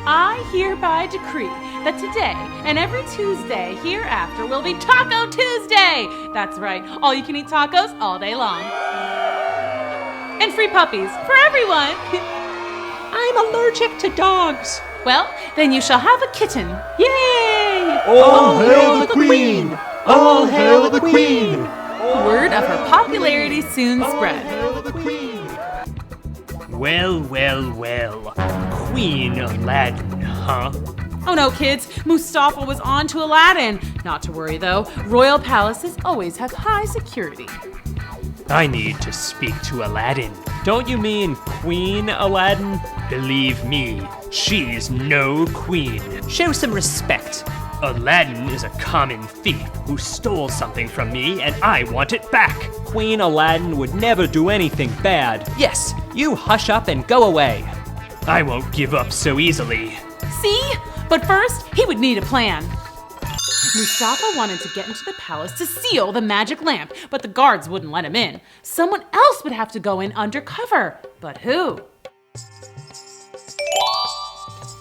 I hereby decree that today and every Tuesday hereafter will be Taco Tuesday. That's right, all you can eat tacos all day long. And free puppies for everyone. I'm allergic to dogs. Well, then you shall have a kitten. Yay! All hail the Queen! All hail the Queen! Word of her popularity soon spread. Well, well, well. Queen Aladdin, huh? Oh no, kids, Mustafa was on to Aladdin. Not to worry though, royal palaces always have high security. I need to speak to Aladdin. Don't you mean Queen Aladdin? Believe me, she's no queen. Show some respect. Aladdin is a common thief who stole something from me and I want it back. Queen Aladdin would never do anything bad. Yes, you hush up and go away. I won't give up so easily. See? But first, he would need a plan. Mustafa wanted to get into the palace to steal the magic lamp, but the guards wouldn't let him in. Someone else would have to go in undercover. But who?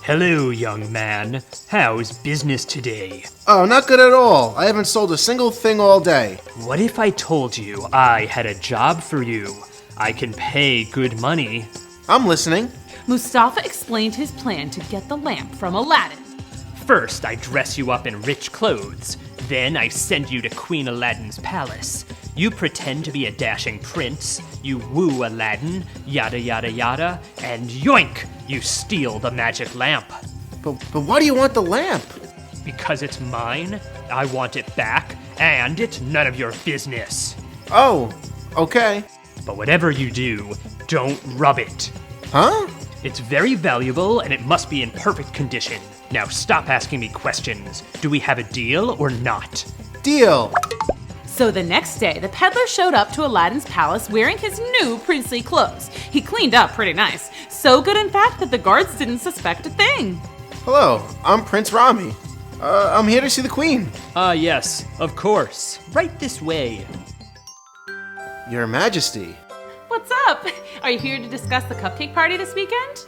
Hello, young man. How's business today? Oh, not good at all. I haven't sold a single thing all day. What if I told you I had a job for you? I can pay good money. I'm listening. Mustafa explained his plan to get the lamp from Aladdin. First, I dress you up in rich clothes. Then I send you to Queen Aladdin's palace. You pretend to be a dashing prince. You woo Aladdin, yada yada yada, and yoink! You steal the magic lamp. But why do you want the lamp? Because it's mine, I want it back, and it's none of your business. Oh, okay. But whatever you do, don't rub it. Huh? It's very valuable and it must be in perfect condition. Now stop asking me questions. Do we have a deal or not? Deal. So the next day, the peddler showed up to Aladdin's palace wearing his new princely clothes. He cleaned up pretty nice. So good, in fact, that the guards didn't suspect a thing. Hello, I'm Prince Rami. I'm here to see the Queen. Yes, of course. Right this way. Your Majesty. What's up? Are you here to discuss the cupcake party this weekend?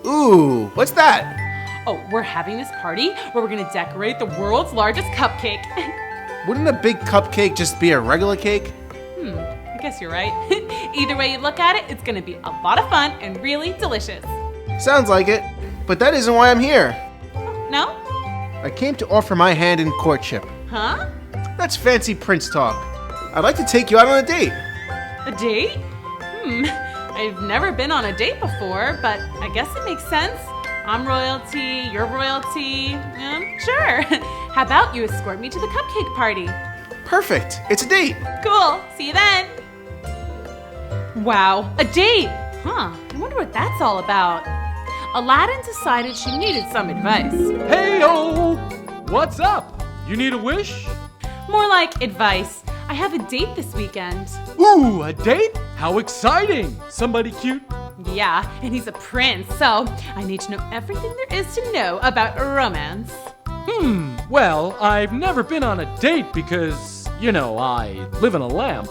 Ooh, what's that? Oh, we're having this party where we're gonna decorate the world's largest cupcake. Wouldn't a big cupcake just be a regular cake? I guess you're right. Either way you look at it, it's gonna be a lot of fun and really delicious. Sounds like it, but that isn't why I'm here. No? I came to offer my hand in courtship. Huh? That's fancy prince talk. I'd like to take you out on a date. A date? I've never been on a date before, but I guess it makes sense. I'm royalty, you're royalty. Sure. How about you escort me to the cupcake party? Perfect. It's a date. Cool. See you then. Wow, a date. I wonder what that's all about. Aladdin decided she needed some advice. Hey-o! What's up? You need a wish? More like advice. I have a date this weekend. Ooh, a date? How exciting! Somebody cute? Yeah, and he's a prince, so I need to know everything there is to know about romance. Well, I've never been on a date because, you know, I live in a lamp.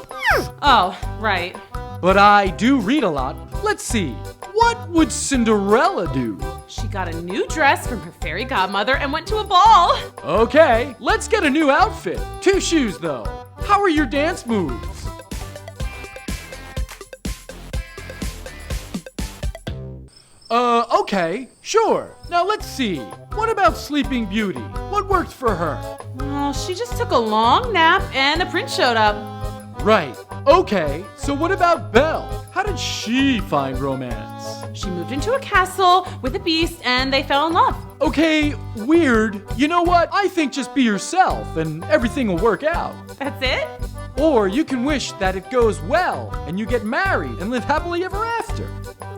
Oh, right. But I do read a lot. Let's see. What would Cinderella do? She got a new dress from her fairy godmother and went to a ball. Okay, let's get a new outfit. 2 shoes, though. How are your dance moves? Okay, sure. Now let's see. What about Sleeping Beauty? What worked for her? Well, she just took a long nap and a prince showed up. Right. Okay, so what about Belle? How did she find romance? She moved into a castle with a beast and they fell in love. Okay, weird. You know what? I think just be yourself and everything will work out. That's it? Or you can wish that it goes well and you get married and live happily ever after.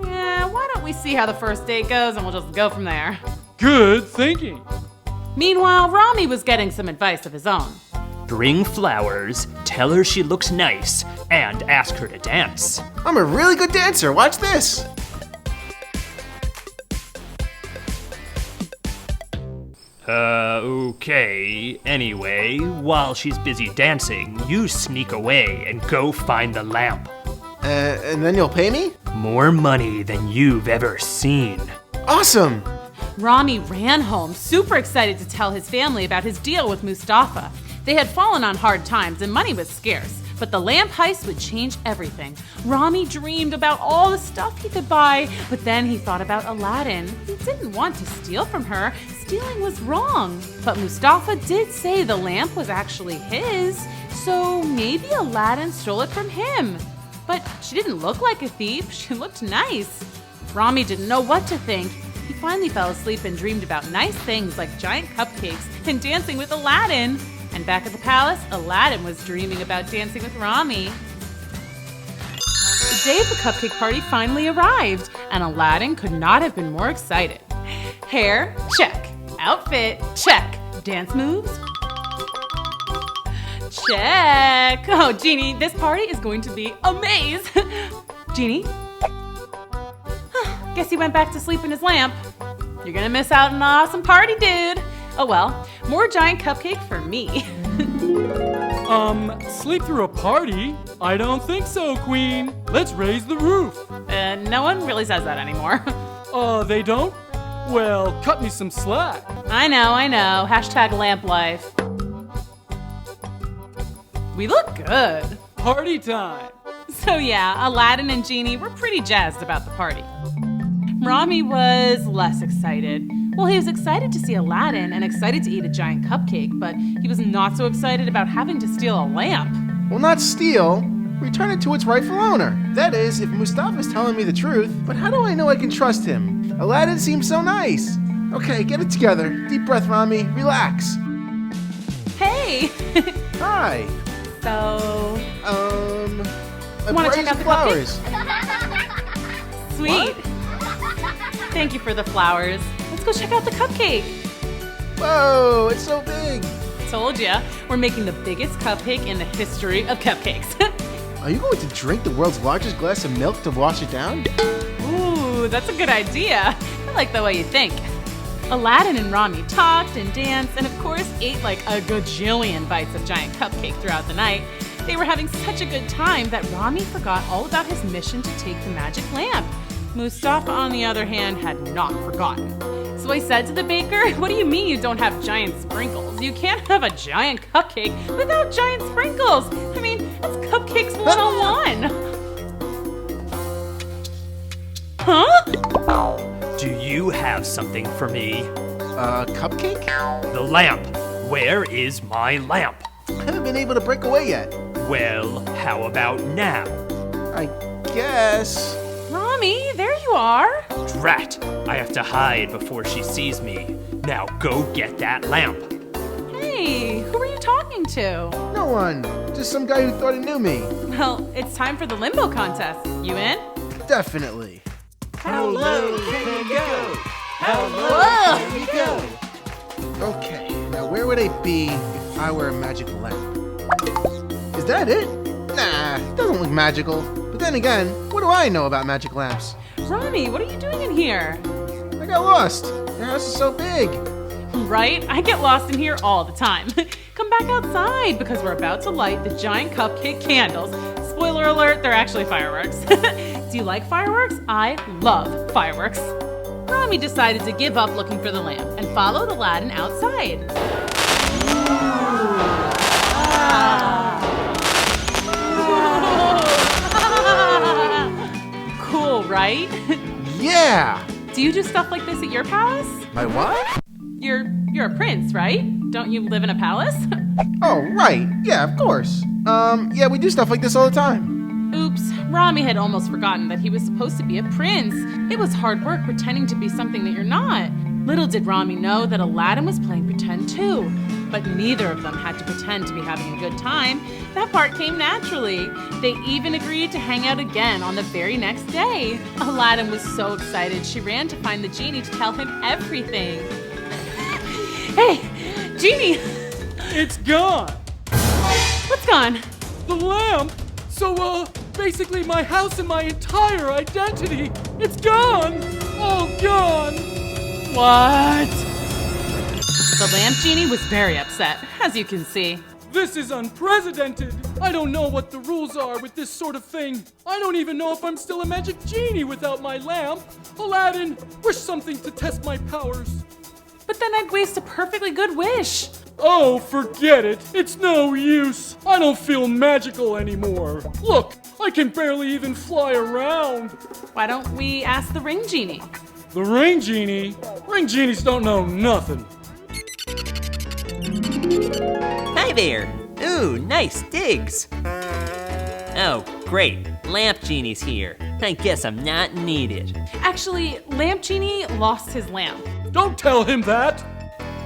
Yeah, why don't we see how the first date goes and we'll just go from there. Good thinking. Meanwhile, Rami was getting some advice of his own. Bring flowers, tell her she looks nice, and ask her to dance. I'm a really good dancer. Watch this. Okay. Anyway, while she's busy dancing, you sneak away and go find the lamp. And then you'll pay me? More money than you've ever seen. Awesome! Rami ran home, super excited to tell his family about his deal with Mustafa. They had fallen on hard times and money was scarce, But the lamp heist would change everything. Rami dreamed about all the stuff he could buy, but then he thought about Aladdin. He didn't want to steal from her. Stealing was wrong. But Mustafa did say the lamp was actually his, so maybe Aladdin stole it from him. But she didn't look like a thief. She looked nice. Rami didn't know what to think. He finally fell asleep and dreamed about nice things like giant cupcakes and dancing with Aladdin. And back at the palace, Aladdin was dreaming about dancing with Rami. The day of the cupcake party finally arrived, and Aladdin could not have been more excited. Hair, check. Outfit, check. Dance moves, check. Oh, Genie, this party is going to be a maze. Genie? Guess he went back to sleep in his lamp. You're gonna miss out on an awesome party, dude. Oh well, more giant cupcake for me. Sleep through a party? I don't think so, Queen. Let's raise the roof. No one really says that anymore. They don't? Well, cut me some slack. I know. Hashtag lamp life. We look good. Party time. So yeah, Aladdin and Genie were pretty jazzed about the party. Rami was less excited. Well, he was excited to see Aladdin and excited to eat a giant cupcake, but he was not so excited about having to steal a lamp. Well, not steal. Return it to its rightful owner. That is, if Mustafa's telling me the truth. But how do I know I can trust him? Aladdin seems so nice. Okay, get it together. Deep breath, Rami. Relax. Hey! Hi. So... want to check out the flowers? Cupcake? Sweet. What? Thank you for the flowers. Let's go check out the cupcake. Whoa, it's so big. Told ya, we're making the biggest cupcake in the history of cupcakes. Are you going to drink the world's largest glass of milk to wash it down? Ooh, that's a good idea. I like the way you think. Aladdin and Rami talked and danced and of course ate like a gajillion bites of giant cupcake throughout the night. They were having such a good time that Rami forgot all about his mission to take the magic lamp. Mustafa, on the other hand, had not forgotten. So I said to the baker, what do you mean you don't have giant sprinkles? You can't have a giant cupcake without giant sprinkles. I mean, that's cupcakes 101. Huh? Do you have something for me? Cupcake? The lamp. Where is my lamp? I haven't been able to break away yet. Well, how about now? I guess... Rami, there you are. Drat! I have to hide before she sees me. Now go get that lamp. Hey, who are you talking to? No one. Just some guy who thought he knew me. Well, it's time for the limbo contest. You in? Definitely. How low can you go? How low can you go? Okay, now where would I be if I were a magic lamp? Is that it? Nah, it doesn't look magical. But then again, what do I know about magic lamps? Rami, what are you doing in here? I got lost. Your house is so big. Right? I get lost in here all the time. Come back outside because we're about to light the giant cupcake candles. Spoiler alert, they're actually fireworks. Do you like fireworks? I love fireworks. Rami decided to give up looking for the lamp and followed Aladdin outside. Cool, right? Yeah! Do you do stuff like this at your palace? My what? You're a prince, right? Don't you live in a palace? Oh, right. Yeah, of course. Yeah, we do stuff like this all the time. Oops, Rami had almost forgotten that he was supposed to be a prince. It was hard work pretending to be something that you're not. Little did Rami know that Aladdin was playing pretend too. But neither of them had to pretend to be having a good time. That part came naturally. They even agreed to hang out again on the very next day. Aladdin was so excited, she ran to find the genie to tell him everything. Hey, Genie! It's gone! What's gone? The lamp! So, basically my house and my entire identity! It's gone! All gone! What? The lamp genie was very upset, as you can see. This is unprecedented! I don't know what the rules are with this sort of thing. I don't even know if I'm still a magic genie without my lamp. Aladdin, wish something to test my powers. But then I'd waste a perfectly good wish. Oh, forget it. It's no use. I don't feel magical anymore. Look, I can barely even fly around. Why don't we ask the ring genie? The ring genie? Ring genies don't know nothing. Hi there. Ooh, nice digs. Oh, great. Lamp Genie's here. I guess I'm not needed. Actually, Lamp Genie lost his lamp. Don't tell him that.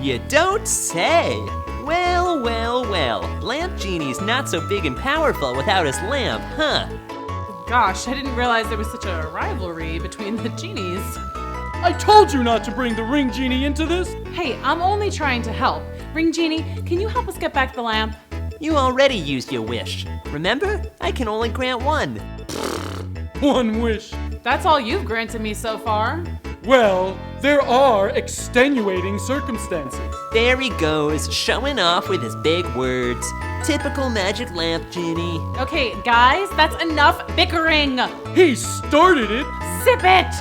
You don't say. Well, well, well. Lamp Genie's not so big and powerful without his lamp, huh? Gosh, I didn't realize there was such a rivalry between the genies. I told you not to bring the ring genie into this. Hey, I'm only trying to help. Ring Genie, can you help us get back the lamp? You already used your wish. Remember? I can only grant one. One wish. That's all you've granted me so far. Well, there are extenuating circumstances. There he goes, showing off with his big words. Typical magic lamp genie. Okay, guys, that's enough bickering. He started it. Zip it!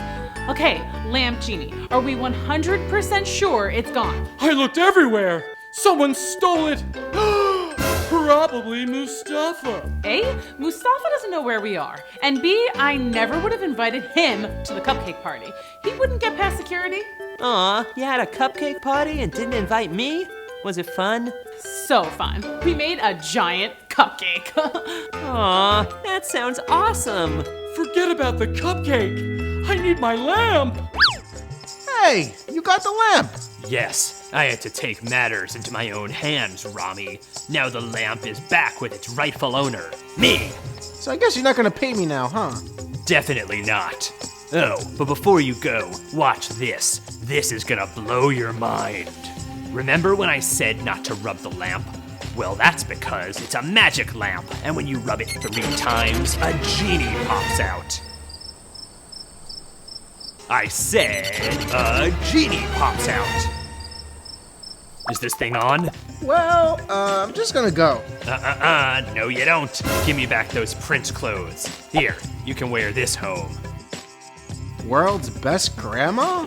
Okay, Lamp Genie, are we 100% sure it's gone? I looked everywhere. Someone stole it. Probably Mustafa. A, Mustafa doesn't know where we are. And B, I never would have invited him to the cupcake party. He wouldn't get past security. Aw, you had a cupcake party and didn't invite me? Was it fun? So fun. We made a giant cupcake. Aw, that sounds awesome. Forget about the cupcake. I need my lamp. Hey, you got the lamp. Yes, I had to take matters into my own hands, Rami. Now the lamp is back with its rightful owner, me. So I guess you're not gonna pay me now, huh? Definitely not. Oh, but before you go, watch this. This is gonna blow your mind. Remember when I said not to rub the lamp? Well, that's because it's a magic lamp, and when you rub it 3 times, a genie pops out. I said a genie pops out. Is this thing on? Well, I'm just gonna go. No you don't. Give me back those prince clothes. Here, you can wear this home. World's best grandma?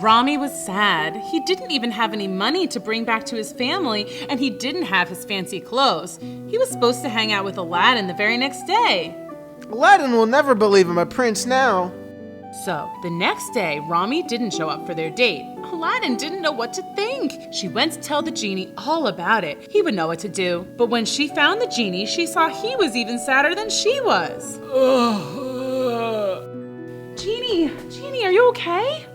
Rami was sad. He didn't even have any money to bring back to his family, and he didn't have his fancy clothes. He was supposed to hang out with Aladdin the very next day. Aladdin will never believe I'm a prince now. So, the next day, Rami didn't show up for their date. Aladdin didn't know what to think. She went to tell the genie all about it. He would know what to do. But when she found the genie, she saw he was even sadder than she was. Genie, are you okay?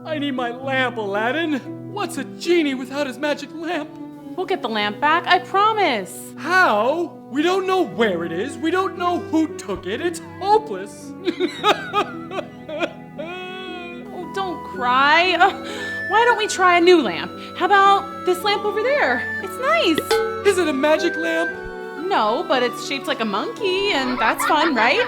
I need my lamp, Aladdin. What's a genie without his magic lamp? We'll get the lamp back, I promise. How? We don't know where it is. We don't know who took it. It's hopeless. Oh, don't cry. Why don't we try a new lamp? How about this lamp over there? It's nice. Is it a magic lamp? No, but it's shaped like a monkey, and that's fun, right?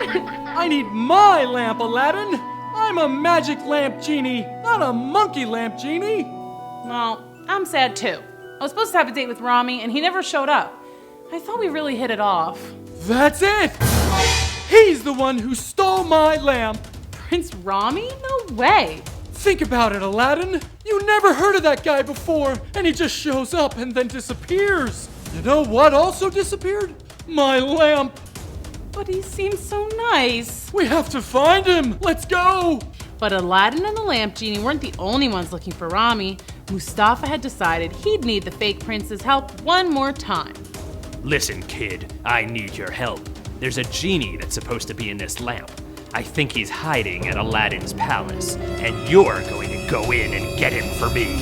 I need my lamp, Aladdin. I'm a magic lamp genie, not a monkey lamp genie. Well, I'm sad too. I was supposed to have a date with Rami, and he never showed up. I thought we really hit it off. That's it! He's the one who stole my lamp. Prince Rami? No way. Think about it, Aladdin. You never heard of that guy before, and he just shows up and then disappears. You know what also disappeared? My lamp. But he seems so nice. We have to find him. Let's go. But Aladdin and the Lamp Genie weren't the only ones looking for Rami. Mustafa had decided he'd need the fake prince's help one more time. Listen, kid, I need your help. There's a genie that's supposed to be in this lamp. I think he's hiding at Aladdin's palace, and you're going to go in and get him for me.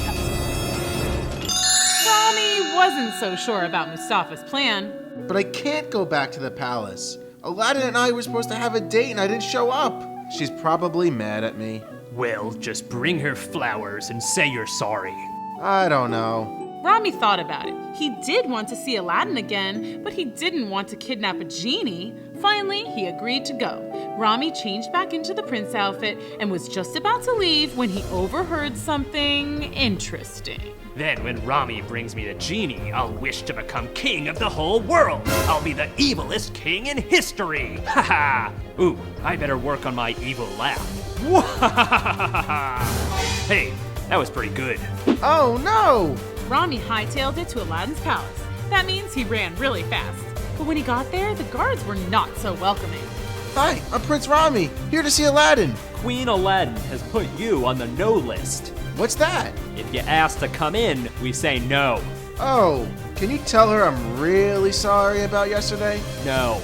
Rami wasn't so sure about Mustafa's plan. But I can't go back to the palace. Aladdin and I were supposed to have a date and I didn't show up. She's probably mad at me. Well, just bring her flowers and say you're sorry. I don't know. Rami thought about it. He did want to see Aladdin again, but he didn't want to kidnap a genie. Finally, he agreed to go. Rami changed back into the prince outfit and was just about to leave when he overheard something interesting. Then when Rami brings me the genie, I'll wish to become king of the whole world. I'll be the evilest king in history. Ha ha! Ooh, I better work on my evil laugh. Hey, that was pretty good. Oh no! Rami hightailed it to Aladdin's palace. That means he ran really fast. But when he got there, the guards were not so welcoming. Hi, I'm Prince Rami, here to see Aladdin. Queen Aladdin has put you on the no list. What's that? If you ask to come in, we say no. Oh, can you tell her I'm really sorry about yesterday? No.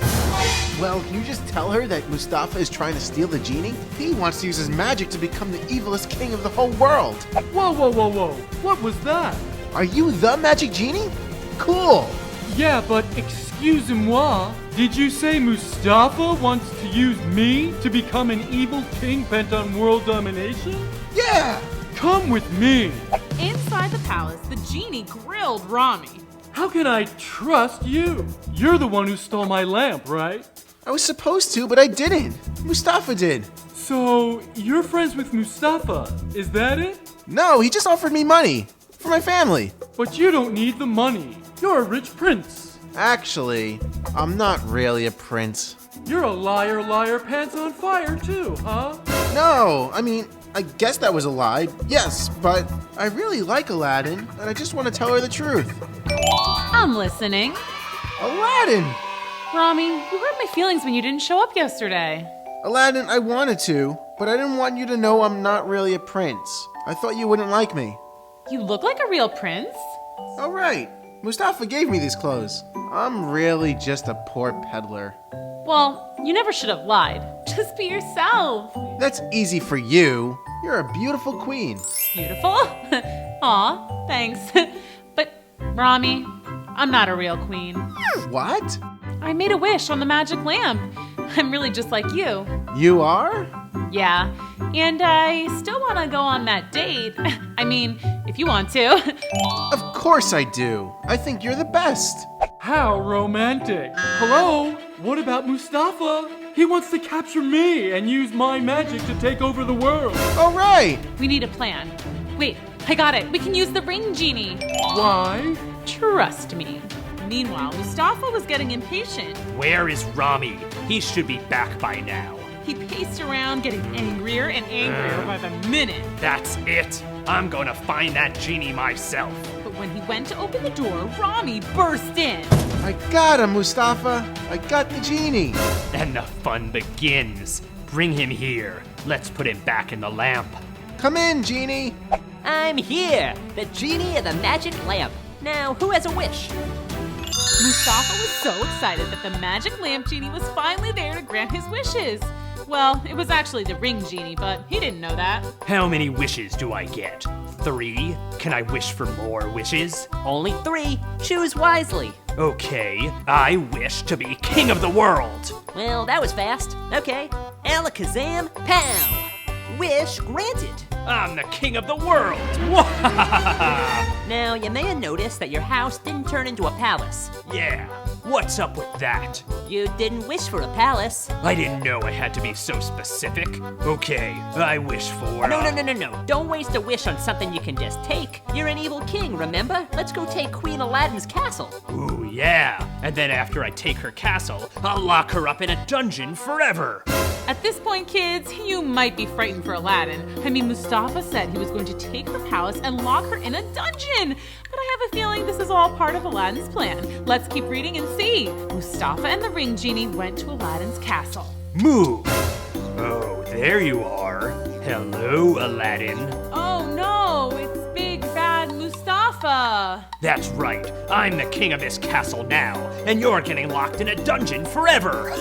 Well, can you just tell her that Mustafa is trying to steal the genie? He wants to use his magic to become the evilest king of the whole world. Whoa, whoa, whoa, whoa. What was that? Are you the magic genie? Cool. Yeah, but excusez-moi. Did you say Mustafa wants to use me to become an evil king bent on world domination? Yeah. Come with me. Inside the palace, the genie grilled Rami. How can I trust you? You're the one who stole my lamp, right? I was supposed to, but I didn't. Mustafa did. So, you're friends with Mustafa, is that it? No, he just offered me money. For my family. But you don't need the money. You're a rich prince. Actually, I'm not really a prince. You're a liar, liar, pants on fire too, huh? No, I mean, I guess that was a lie. Yes, but I really like Aladdin, and I just want to tell her the truth. I'm listening. Aladdin! Rami, you hurt my feelings when you didn't show up yesterday. Aladdin, I wanted to, but I didn't want you to know I'm not really a prince. I thought you wouldn't like me. You look like a real prince. Oh, right. Mustafa gave me these clothes. I'm really just a poor peddler. Well, you never should have lied. Just be yourself. That's easy for you. You're a beautiful queen. Beautiful? Aw, thanks. But, Rami, I'm not a real queen. What? I made a wish on the magic lamp. I'm really just like you. You are? Yeah, and I still want to go on that date. I mean, if you want to. Of course I do. I think you're the best. How romantic. Hello? What about Mustafa? He wants to capture me and use my magic to take over the world. All right. We need a plan. Wait, I got it. We can use the ring genie. Why? Trust me. Meanwhile, Mustafa was getting impatient. Where is Rami? He should be back by now. He paced around, getting angrier and angrier by the minute. That's it. I'm gonna find that genie myself. But when he went to open the door, Rami burst in. I got him, Mustafa. I got the genie. And the fun begins. Bring him here. Let's put him back in the lamp. Come in, genie. I'm here, the genie of the magic lamp. Now, who has a wish? Mustafa was so excited that the magic lamp genie was finally there to grant his wishes. Well, it was actually the ring genie, but he didn't know that. How many wishes do I get? 3? Can I wish for more wishes? Only 3. Choose wisely. Okay, I wish to be king of the world. Well, that was fast. Okay. Alakazam, pow! Wish granted. I'm the king of the world. Now, you may have noticed that your house didn't turn into a palace. Yeah, what's up with that? You didn't wish for a palace. I didn't know it had to be so specific. Okay, I wish for... No. Don't waste a wish on something you can just take. You're an evil king, remember? Let's go take Queen Aladdin's castle. Ooh, yeah. And then after I take her castle, I'll lock her up in a dungeon forever. At this point, kids, you might be frightened for Aladdin. I mean, Mustafa said he was going to take her palace and lock her in a dungeon. But I have a feeling this is all part of Aladdin's plan. Let's keep reading and see. Mustafa and the ring genie went to Aladdin's castle. Move. Oh, there you are. Hello, Aladdin. Oh no, it's big bad Mustafa. That's right. I'm the king of this castle now, and you're getting locked in a dungeon forever.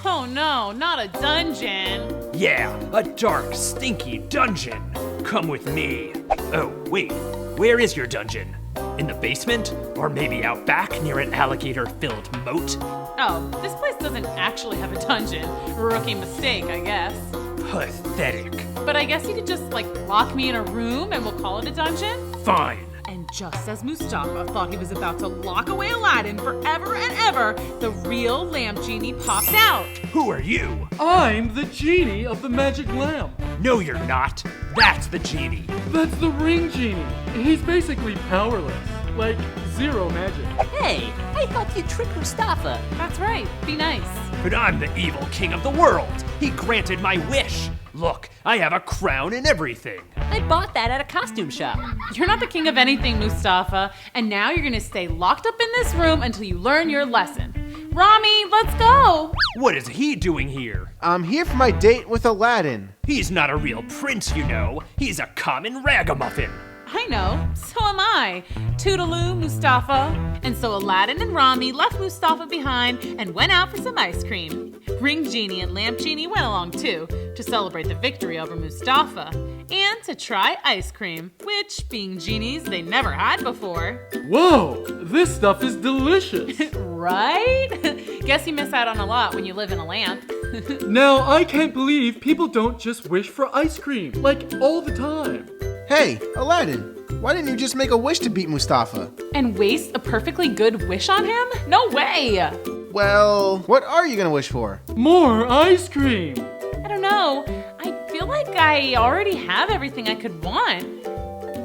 Oh no, not a dungeon. Yeah, a dark, stinky dungeon. Come with me. Oh, wait. Where is your dungeon? In the basement? Or maybe out back near an alligator-filled moat? Oh, this place doesn't actually have a dungeon. Rookie mistake, I guess. Pathetic. But I guess you could just, lock me in a room and we'll call it a dungeon? Fine. And just as Mustafa thought he was about to lock away Aladdin forever and ever, the real lamp genie popped out. Who are you? I'm the genie of the magic lamp. No, you're not. That's the genie. That's the ring genie. He's basically powerless. Like, zero magic. Hey, I helped you trick Mustafa. That's right. Be nice. But I'm the evil king of the world. He granted my wish. Look, I have a crown and everything. I bought that at a costume shop. You're not the king of anything, Mustafa, and now you're gonna stay locked up in this room until you learn your lesson. Rami, let's go! What is he doing here? I'm here for my date with Aladdin. He's not a real prince, you know. He's a common ragamuffin. I know, so am I. Toodaloo, Mustafa. And so Aladdin and Rami left Mustafa behind and went out for some ice cream. Ring Genie and Lamp Genie went along too, to celebrate the victory over Mustafa, and to try ice cream, which, being genies, they never had before. Whoa, this stuff is delicious. Right? Guess you miss out on a lot when you live in a lamp. Now, I can't believe people don't just wish for ice cream, like all the time. Hey, Aladdin, why didn't you just make a wish to beat Mustafa? And waste a perfectly good wish on him? No way! Well, what are you gonna wish for? More ice cream! I don't know. I feel like I already have everything I could want.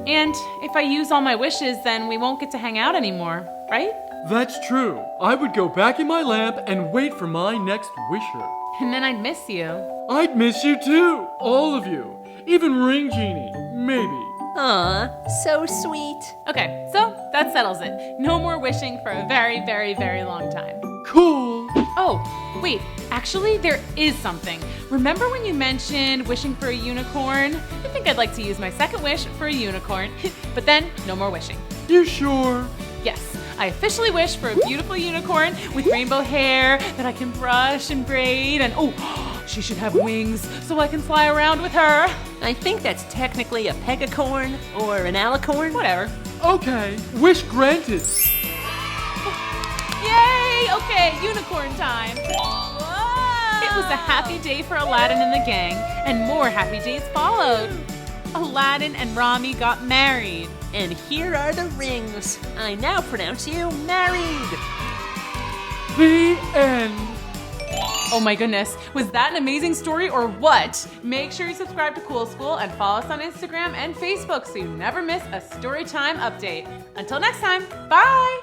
And if I use all my wishes, then we won't get to hang out anymore, right? That's true. I would go back in my lamp and wait for my next wisher. And then I'd miss you. I'd miss you too, all of you. Even Ring Genie, maybe. Aw, so sweet. Okay, so that settles it. No more wishing for a very, very, very long time. Cool. Oh, wait, actually there is something. Remember when you mentioned wishing for a unicorn? I think I'd like to use my second wish for a unicorn, but then no more wishing. You sure? Yes, I officially wish for a beautiful unicorn with rainbow hair that I can brush and braid, and oh, she should have wings so I can fly around with her. I think that's technically a pegacorn or an alicorn. Whatever. Okay, wish granted. Yay! Okay, unicorn time. Whoa. It was a happy day for Aladdin and the gang, and more happy days followed. Aladdin and Rami got married. And here are the rings. I now pronounce you married. The end. Oh my goodness, was that an amazing story or what? Make sure you subscribe to Cool School and follow us on Instagram and Facebook so you never miss a Storytime update. Until next time, bye!